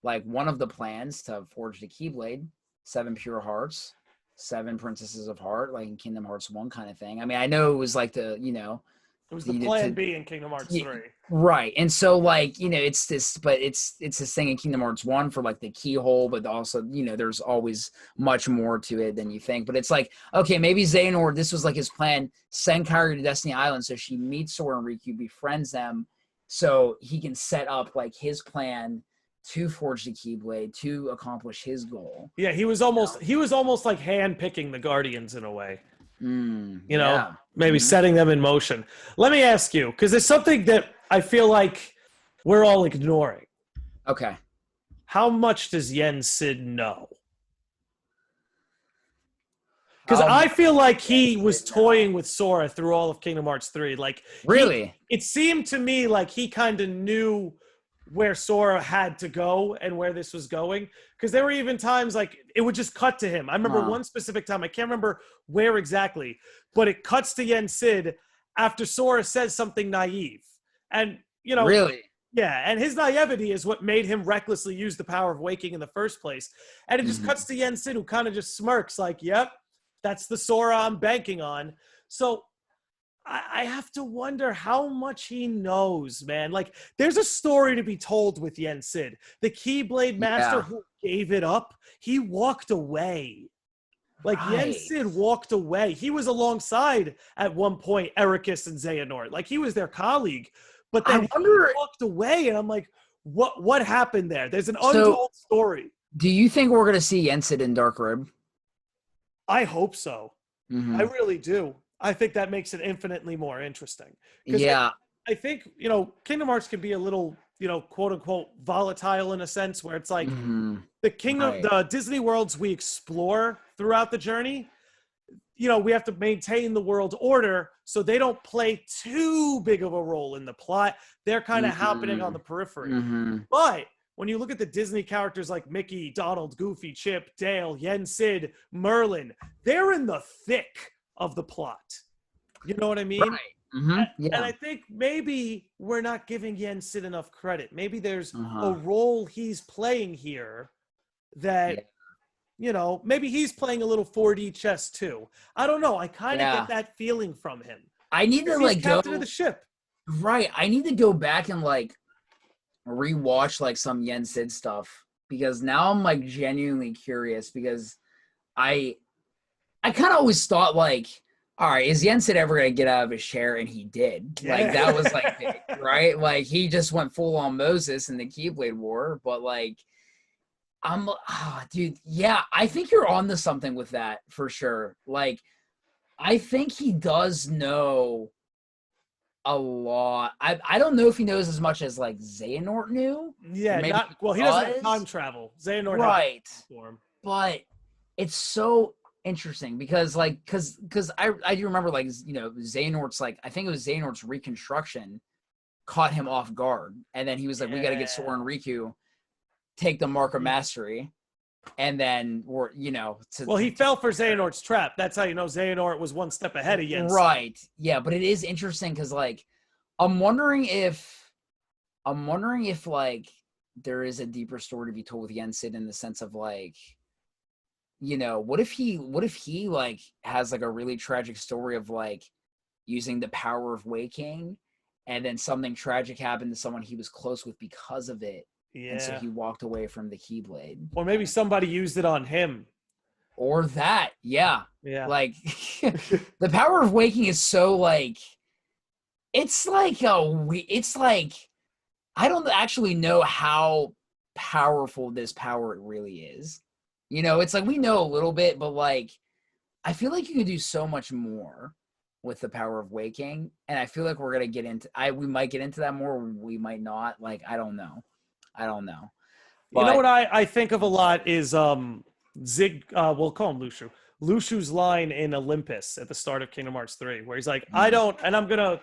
like one of the plans to forge the Keyblade, 7 pure hearts, 7 princesses of heart, like in Kingdom Hearts 1 kind of thing. I mean, I know it was like It was the plan B in Kingdom Hearts 3. right. And so like, it's this, but it's this thing in Kingdom Hearts 1 for like the keyhole, but also, there's always much more to it than you think. But it's like, okay, maybe Xehanort, this was like his plan, send Kairi to Destiny Island so she meets Sora and Riku, befriends them, so he can set up like his plan to forge the Keyblade to accomplish his goal. Yeah, he was almost like hand picking the Guardians in a way. Yeah. Maybe setting them in motion. Let me ask you, because there's something that I feel like we're all ignoring. Okay. How much does Yen Sid know? Because I feel like he was toying with Sora through all of Kingdom Hearts 3. Like, really? It seemed to me like he kind of knew where Sora had to go and where this was going. Because there were even times like it would just cut to him. I remember one specific time, I can't remember where exactly, but it cuts to Yen Sid after Sora says something naive. And, really? Yeah, and his naivety is what made him recklessly use the power of waking in the first place. And it just cuts to Yen Sid, who kind of just smirks like, yep, that's the Sora I'm banking on. So I have to wonder how much he knows, man. Like, there's a story to be told with Yen Sid. The Keyblade Master who gave it up, he walked away. Like, Yen Sid walked away. He was alongside, at one point, Ericus and Xehanort. Like, he was their colleague. But then he walked away, and I'm like, what happened there? There's an untold story. Do you think we're going to see Yen Sid in Dark Rib? I hope so. I really do. I think that makes it infinitely more interesting. Yeah. I think, Kingdom Hearts can be a little, quote unquote, volatile in a sense where it's like the Disney worlds we explore throughout the journey, we have to maintain the world order so they don't play too big of a role in the plot. They're kind of happening on the periphery. But when you look at the Disney characters like Mickey, Donald, Goofy, Chip, Dale, Yen Sid, Merlin, they're in the thick of the plot. You know what I mean? Right. And I think maybe we're not giving Yen Sid enough credit. Maybe there's a role he's playing here that, maybe he's playing a little 4D chess too. I don't know. I kind of get that feeling from him. I need to like captain of the ship. Right. I need to go back and like rewatch like some Yen Sid stuff, because now I'm like genuinely curious, because I kind of always thought like, all right, is Yen Sid ever going to get out of his chair? And he did. Yeah. Like, that was like big, right? Like, he just went full on Moses in the Keyblade War. But like, dude, yeah, I think you're on to something with that for sure. Like, I think he does know a lot. I don't know if he knows as much as like Xehanort knew. Yeah, he doesn't have time travel. Xehanort right. For him. But it's so interesting because I do remember like Xehanort's like, I think it was Xehanort's reconstruction caught him off guard, and then he was like, we got to get Sora and Riku, take the Mark of Mastery, and then he fell for Xehanort's trap. That's how you know Xehanort was one step ahead of Yen Sid. Right. Yeah, but it is interesting because like I'm wondering if like there is a deeper story to be told with Yen Sid, in the sense of like, what if he like has like a really tragic story of like using the power of waking, and then something tragic happened to someone he was close with because of it. Yeah. And so he walked away from the Keyblade. Or maybe somebody used it on him. Or that. Yeah. Yeah. Like the power of waking is so like, it's like I don't actually know how powerful this power really is. It's like we know a little bit, but like I feel like you can do so much more. with the power of waking, and I feel like we're gonna get into. We might get into that more. We might not. Like I don't know. You know But what I think of a lot is Zig. We'll call him Lushu. Lushu's line in Olympus at the start of Kingdom Hearts 3, where he's like, "I don't," and I'm gonna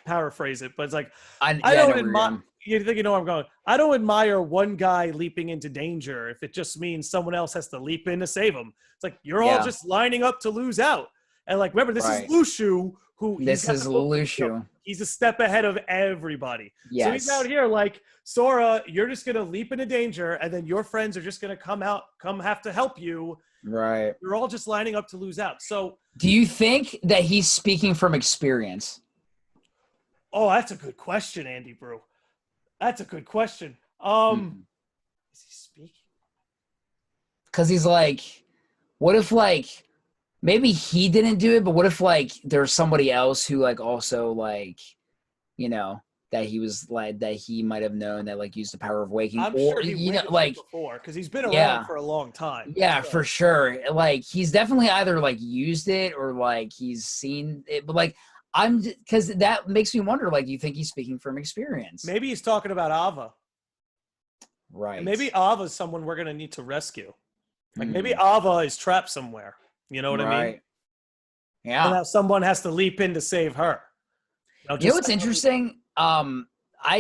paraphrase it, but it's like, I don't know where you're admire. going. You think you know where I'm going? I don't admire one guy leaping into danger if it just means someone else has to leap in to save him. It's like you're all just lining up to lose out. And like, remember, this is Lushu, who this is Lushu. He's a step ahead of everybody. Yes. So he's out here like, Sora, you're just gonna leap into danger, and then your friends are just gonna come have to help you. Right. You're all just lining up to lose out. So do you think that he's speaking from experience? Oh, that's a good question, Andy Bru. That's a good question. Is he speaking? Because he's like, what if like maybe he didn't do it, but what if like there's somebody else who like also like, that he was like that he might have known that like used the power of waking. I'm sure he like before because he's been around for a long time. Yeah, so. For sure. Like he's definitely either like used it or like he's seen it, but like because that makes me wonder. Like, do you think he's speaking from experience? Maybe he's talking about Ava. Right. And maybe Ava's someone we're gonna need to rescue. Like maybe Ava is trapped somewhere. You know what I mean? Yeah. And now someone has to leap in to save her. You know what's interesting?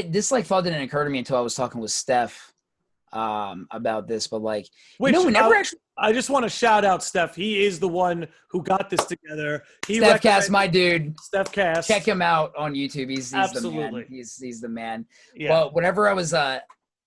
This like thought didn't occur to me until I was talking with Steph about this, but like we never actually. I just want to shout out Steph. He is the one who got this together. Steph Cast, my dude. Steph Cast. Check him out on YouTube. He's Absolutely. the man. He's the man. Yeah. Well, whenever I was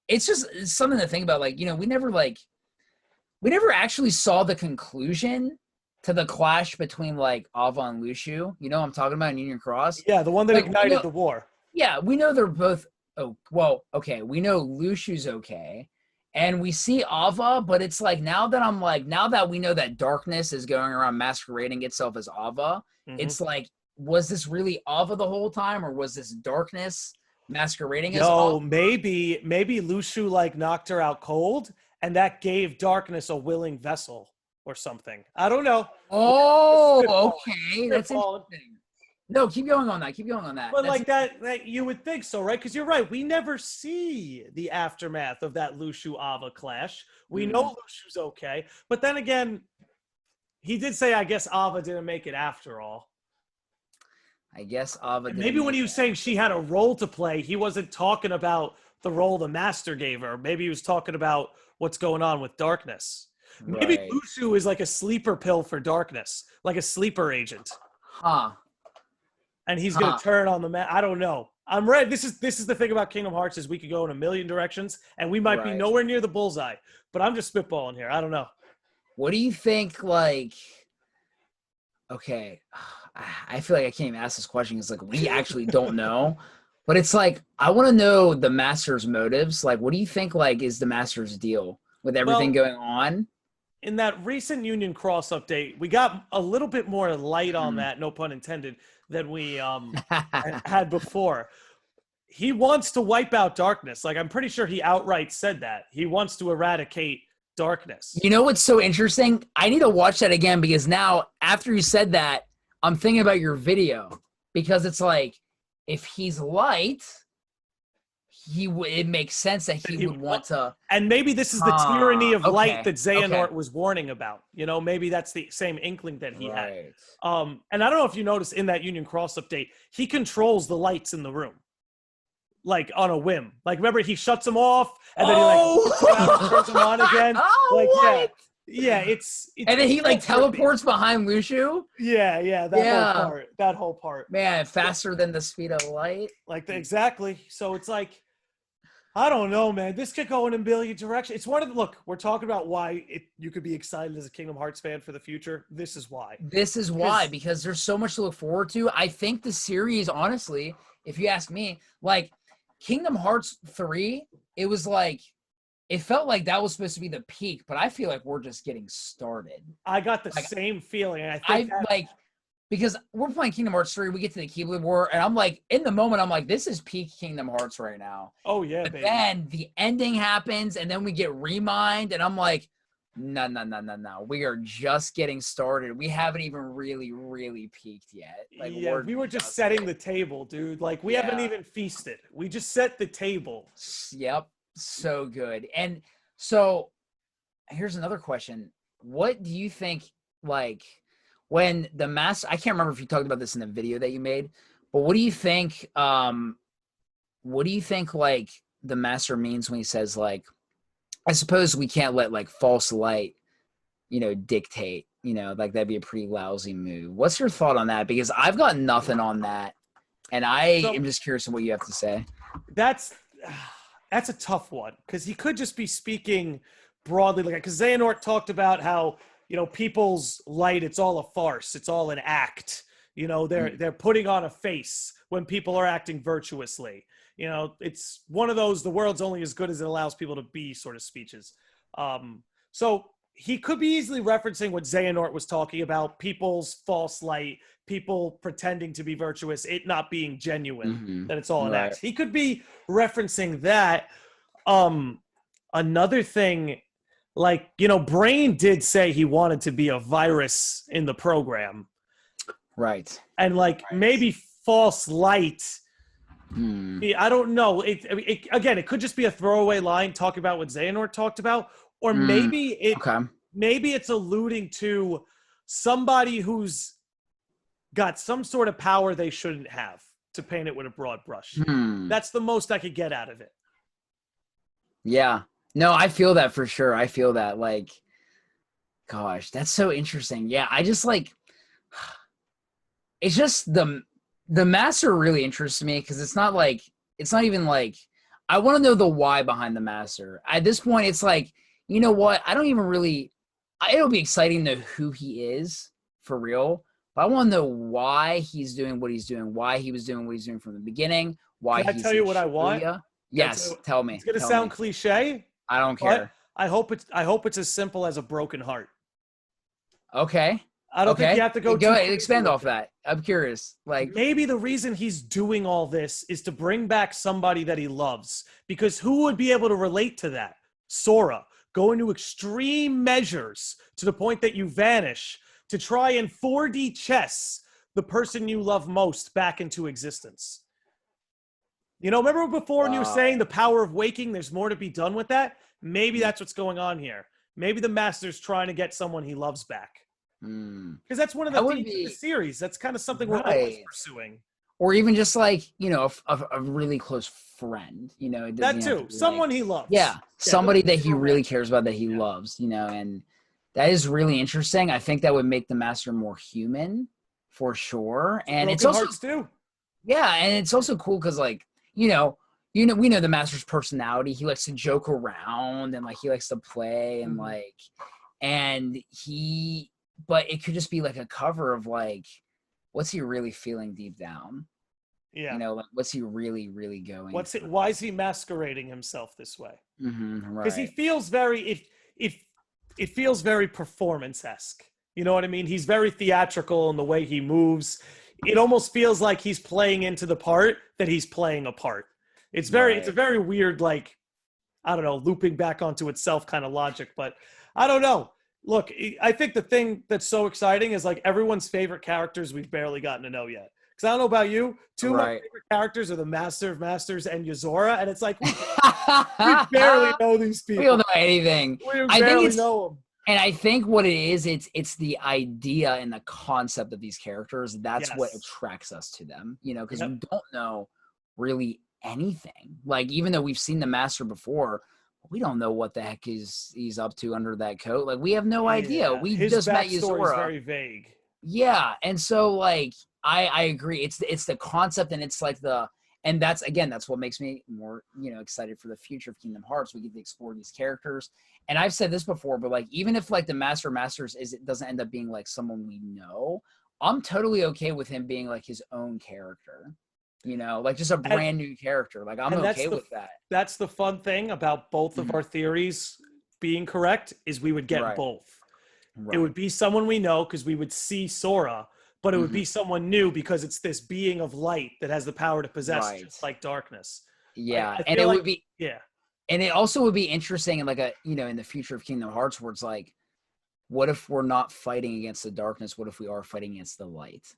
it's just something to think about. Like, we never actually saw the conclusion to the clash between like Ava and Lushu. You know what I'm talking about in Union Cross? Yeah, the one that ignited the war. Yeah, we know they're both we know Lushu's okay. And we see Ava, but it's like now that we know that darkness is going around masquerading itself as Ava, it's like, was this really Ava the whole time, or was this darkness masquerading as Ava? Maybe Lushu like knocked her out cold, and that gave darkness a willing vessel or something. I don't know. Oh, okay. That's interesting. No, keep going on that. But like that you would think so, right? Because you're right. We never see the aftermath of that Lushu-Ava clash. We know Lushu's okay. But then again, he did say, I guess Ava didn't make it after all. I guess Ava didn't. Maybe when he was saying she had a role to play, he wasn't talking about the role the master gave her. Maybe he was talking about what's going on with darkness. Maybe Lushu is like a sleeper pill for darkness, like a sleeper agent. Huh. And he's going to turn on the man. I don't know. I'm ready. This is the thing about Kingdom Hearts is we could go in a million directions, and we might be nowhere near the bullseye. But I'm just spitballing here. I don't know. What do you think? Like, okay, I feel like I can't even ask this question. It's like we actually don't know. But it's like I want to know the master's motives. Like, what do you think? Like, is the master's deal with everything going on? In that recent Union Cross update, we got a little bit more light on that, no pun intended, than we had before. He wants to wipe out darkness. Like, I'm pretty sure he outright said that. He wants to eradicate darkness. You know what's so interesting? I need to watch that again because now, after you said that, I'm thinking about your video. Because it's like, if he's light, it makes sense that he would want to. And maybe this is the tyranny of light that Xehanort was warning about. Maybe that's the same inkling that he had. And I don't know if you noticed in that Union Cross update, he controls the lights in the room. Like on a whim. Like remember he shuts them off and then he turns them on again. What? Yeah, it's and then he like teleports behind Lushu. Yeah, that whole part. Man, faster than the speed of light. Exactly. So it's like, I don't know, man. This could go in a million directions. It's one of the look. We're talking about why you could be excited as a Kingdom Hearts fan for the future. This is why. Because there's so much to look forward to. I think the series, honestly, if you ask me, like Kingdom Hearts 3, it was like. It felt like that was supposed to be the peak, but I feel like we're just getting started. I got the same feeling. I think because we're playing Kingdom Hearts 3, we get to the Keyblade War, and I'm like, in the moment, I'm like, this is peak Kingdom Hearts right now. Oh, yeah, but baby. Then the ending happens, and then we get Remind, and I'm like, No. We are just getting started. We haven't even really peaked yet. Like, Yeah, we were just setting the table, dude. Like, we haven't even feasted. We just set the table. Yep. So good. And so here's another question. What do you think, like, when the master, I can't remember if you talked about this in the video that you made, but what do you think, like, the master means when he says, like, I suppose we can't let, like, false light, dictate, like, that'd be a pretty lousy move. What's your thought on that? Because I've got nothing on that, and I am just curious on what you have to say. That's a tough one, because he could just be speaking broadly, like, because Xehanort talked about how, people's light, it's all a farce, it's all an act. They're putting on a face when people are acting virtuously. It's one of those, the world's only as good as it allows people to be sort of speeches. So he could be easily referencing what Xehanort was talking about, people's false light, people pretending to be virtuous, it not being genuine, that it's all an act. He could be referencing that. Another thing, like, Brain did say he wanted to be a virus in the program. Right. And, like, maybe false light. I don't know. Again, it could just be a throwaway line talking about what Xehanort talked about. Or maybe it's alluding to somebody who's got some sort of power they shouldn't have, to paint it with a broad brush. That's the most I could get out of it. Yeah. No, I feel that for sure. I feel that, like, gosh, that's so interesting. Yeah, I just, like, it's just the master really interests me, because it's not even like, I want to know the why behind the master. At this point, it's like, you know what? I don't even really, it'll be exciting to know who he is for real, but I want to know why he's doing what he's doing, why he was doing what he's doing from the beginning, why Can I tell you what I want? Yes, tell me. It's going to sound cliche. I don't care. I hope it's as simple as a broken heart. Okay. I don't think you have to go ahead, expand off that. I'm curious. Like, maybe the reason he's doing all this is to bring back somebody that he loves, because who would be able to relate to that? Sora, going to extreme measures to the point that you vanish to try and 4D chess the person you love most back into existence. Remember before when you were saying the power of waking, there's more to be done with that? Maybe that's what's going on here. Maybe the master's trying to get someone he loves back. Because that's one of the themes of the series. That's kind of something we're always pursuing. Or even just, like, a really close friend. That too. Someone he loves. Yeah, somebody that he really cares about, that he loves. And that is really interesting. I think that would make the master more human, for sure. And it's also hearts too. Yeah, and it's also cool because, like, we know the master's personality. He likes to joke around, and, like, he likes to play, and but it could just be like a cover of, like, what's he really feeling deep down? Yeah. Like, what's he really going? Why is he masquerading himself this way? Right. Because he feels very, it feels very performance-esque. You know what I mean? He's very theatrical in the way he moves. It almost feels like he's playing into the part that he's playing a part. It's a very weird, like, I don't know, looping back onto itself kind of logic, but I don't know. Look, I think the thing that's so exciting is, like, everyone's favorite characters we've barely gotten to know yet. Because I don't know about you, two of my favorite characters are the Master of Masters and Yozora, and it's like, we barely know these people. We don't know anything. We barely know them. And I think what it is, it's the idea and the concept of these characters. That's what attracts us to them, because we don't know really anything. Like, even though we've seen the master before, we don't know what the heck he's up to under that coat. Like, we have no idea. We just met Yozora. Is very vague. Yeah, and so, like, I agree. It's the concept, and it's like and that's what makes me more, excited for the future of Kingdom Hearts. We get to explore these characters. And I've said this before, but, like, even if, like, the Master of Masters it doesn't end up being, like, someone we know, I'm totally okay with him being, like, his own character. Like, just a brand new character. Like, I'm okay with that. That's the fun thing about both of our theories being correct, is we would get both. It would be someone we know because we would see Sora, but it would be someone new because it's this being of light that has the power to possess just like darkness. Yeah, and it would be And it also would be interesting in like in the future of Kingdom Hearts where it's like, what if we're not fighting against the darkness? What if we are fighting against the light?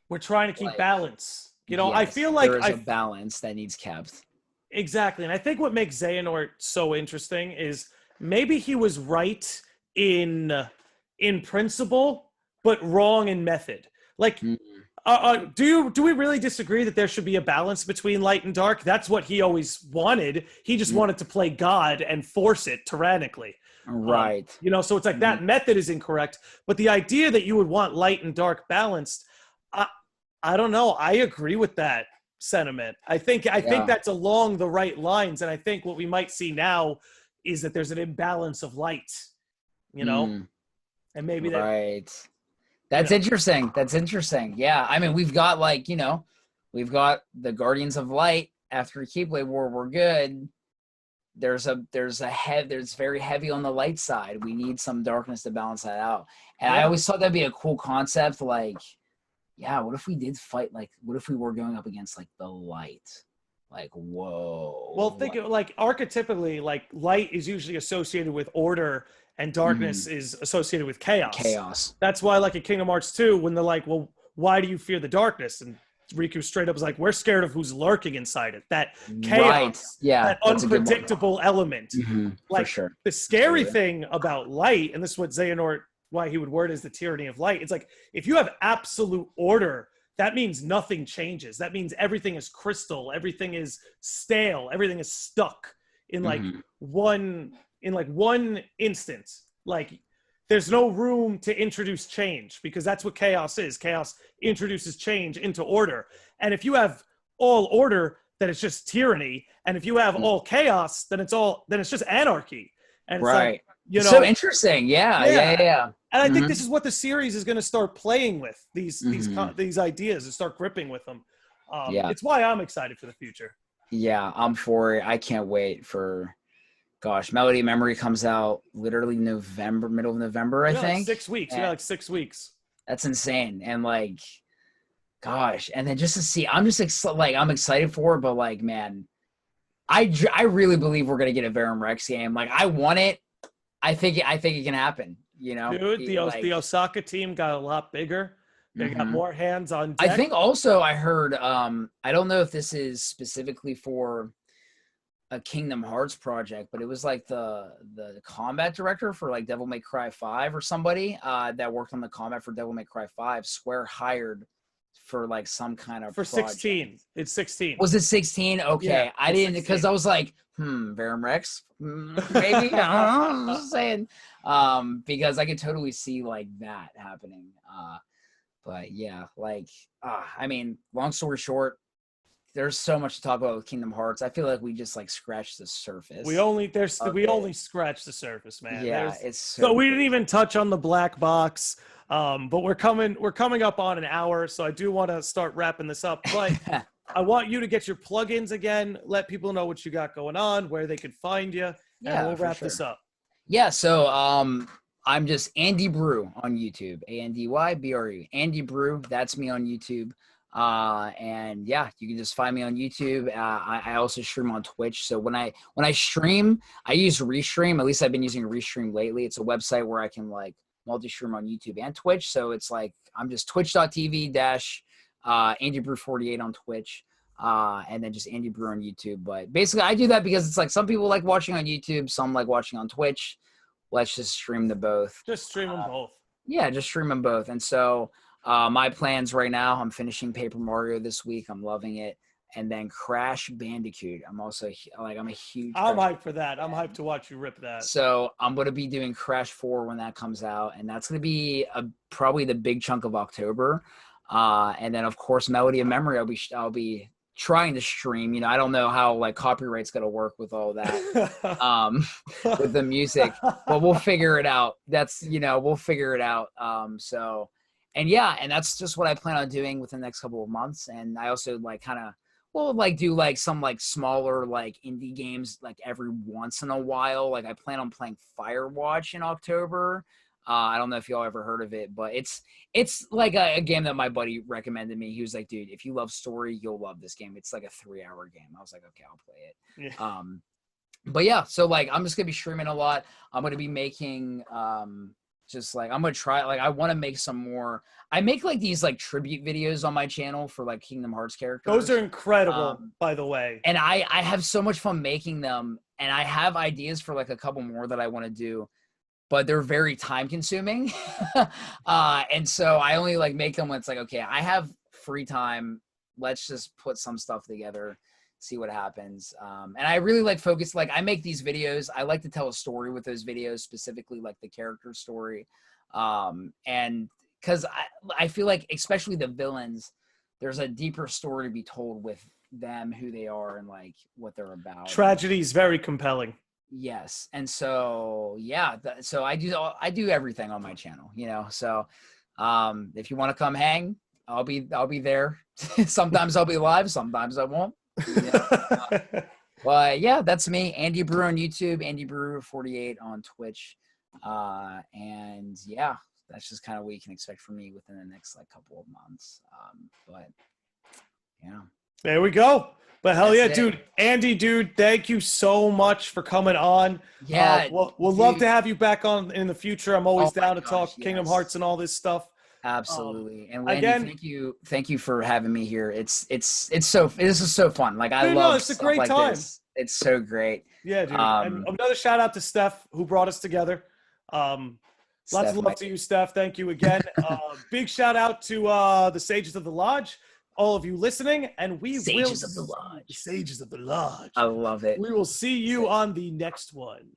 We're trying to keep Like, balance. I yes, feel like there is a balance that needs kept. Exactly. And I think what makes Xehanort so interesting is maybe he was right in principle, but wrong in method. Like, do we really disagree that there should be a balance between light and dark? That's what he always wanted. He just wanted to play God and force it tyrannically. Right. So it's like that method is incorrect. But the idea that you would want light and dark balanced, I don't know. I agree with that sentiment. I think that's along the right lines. And I think what we might see now is that there's an imbalance of light, and maybe right. That's interesting. That's interesting. Yeah. I mean, we've got we've got the Guardians of Light after Keyblade War. We're good. There's very heavy on the light side. We need some darkness to balance that out. And I always thought that'd be a cool concept. Like, yeah, what if we did fight? Like, what if we were going up against like the light? Like, whoa. Well, think of like archetypically, like light is usually associated with order and darkness is associated with chaos. That's why, like in Kingdom Hearts 2, when they're like, well, why do you fear the darkness? And Riku straight up was like, we're scared of who's lurking inside it. That chaos, that unpredictable element. Like, for sure. The scary thing about light, and this is what Xehanort, why he would word as the tyranny of light. It's like, if you have absolute order, that means nothing changes. That means everything is crystal. Everything is stale. Everything is stuck in like one instance. Like, there's no room to introduce change because that's what chaos is. Chaos introduces change into order. And if you have all order, then it's just tyranny. And if you have all chaos, then it's just anarchy. And it's like, so interesting. Yeah. And I think this is what the series is going to start playing with, these ideas, and start gripping with them. It's why I'm excited for the future. Yeah, I'm for it. I can't wait for, Melody of Memory comes out literally middle of November, I think. Like 6 weeks. Like 6 weeks. That's insane. And like, and then just to see, I'm excited for it, but like, man, I really believe we're going to get a Verum Rex game. Like, I want it. I think it can happen. Dude, the Osaka team got a lot bigger. They got more hands on deck. I think also I heard, I don't know if this is specifically for a Kingdom Hearts project, but it was like the combat director for like Devil May Cry 5 or somebody that worked on the combat for Devil May Cry 5. Square hired for like some kind of for project. 16. It's 16. Was it 16? Okay, yeah, I didn't, because I was like, Verum Rex, maybe. I don't know. I'm just saying, because I could totally see like that happening. But yeah, like, I mean, long story short, there's so much to talk about with Kingdom Hearts. I feel like we just like scratched the surface. We only scratched the surface, man. Yeah, it's so we didn't even touch on the black box. But we're coming up on an hour, so I do want to start wrapping this up. But I want you to get your plugins again. Let people know what you got going on, where they can find you, and we'll wrap this up. Yeah. So I'm just Andy Bru on YouTube. ANDYBRU. Andy Bru. That's me on YouTube. And yeah, you can just find me on YouTube. I also stream on Twitch. So when I stream, I use Restream. At least I've been using Restream lately. It's a website where I can like multi-stream on YouTube and Twitch. So it's like, I'm just twitch.tv Andy Bru 48 on Twitch. And then just Andy Bru on YouTube. But basically I do that because it's like some people like watching on YouTube, some like watching on Twitch. Let's just stream them both. Just stream them both. Yeah, just stream them both. And so my plans right now, I'm finishing Paper Mario this week. I'm loving it. And then Crash Bandicoot. I'm also like, I'm a huge. I'm hyped for that. I'm hyped to watch you rip that. So I'm going to be doing Crash 4 when that comes out. And that's going to be probably the big chunk of October. And then of course, Melody of Memory, I'll be trying to stream. You know, I don't know how like copyright's going to work with all that, with the music, but we'll figure it out. We'll figure it out. And yeah, and that's just what I plan on doing within the next couple of months. And I also like kind of will like do like some like smaller like indie games like every once in a while. Like I plan on playing Firewatch in October. I don't know if y'all ever heard of it, but it's like a game that my buddy recommended me. He was like, dude, if you love story, you'll love this game. It's like a 3-hour game. I was like, okay, I'll play it. Yeah. but yeah, so like I'm just gonna be streaming a lot. I'm gonna be making just like I'm gonna try, like I want to make some more. I make like these like tribute videos on my channel for like Kingdom Hearts Those characters. are incredible, Um, by the way. and I have so much fun making them, and I have ideas for like a couple more that I want to do, but they're very time consuming. And so I only like make them when it's like, okay, I have free time. Let's just put some stuff together, see what happens. And I really like focus, like I make these videos. I like to tell a story with those videos, specifically like the character story. And because I feel like, especially the villains, there's a deeper story to be told with them, who they are, and like what they're about. Tragedy is very compelling. Yes. And so, yeah, so I do everything on my channel, so, if you want to come hang, I'll be there. Sometimes I'll be live, sometimes I won't. But yeah, that's me, Andy Bru on YouTube, Andy Bru 48 on Twitch. And yeah, that's just kind of what you can expect from me within the next like couple of months. But yeah. There we go. But hell yeah, That's it. dude. Andy, dude, thank you so much for coming on. Yeah. We'll love to have you back on in the future. I'm always down to talk Kingdom Hearts and all this stuff. Absolutely. And Landy, again, thank you for having me here. This is so fun. Like I love it's a stuff great like time. this. It's so great. Yeah, dude. And another shout out to Steph who brought us together. Lots of love to you, Steph. Thank you again. Big shout out to the Sages of the Lodge, all of you listening, and Sages of the Lodge. Sages of the Lodge. I love it. We will see you on the next one.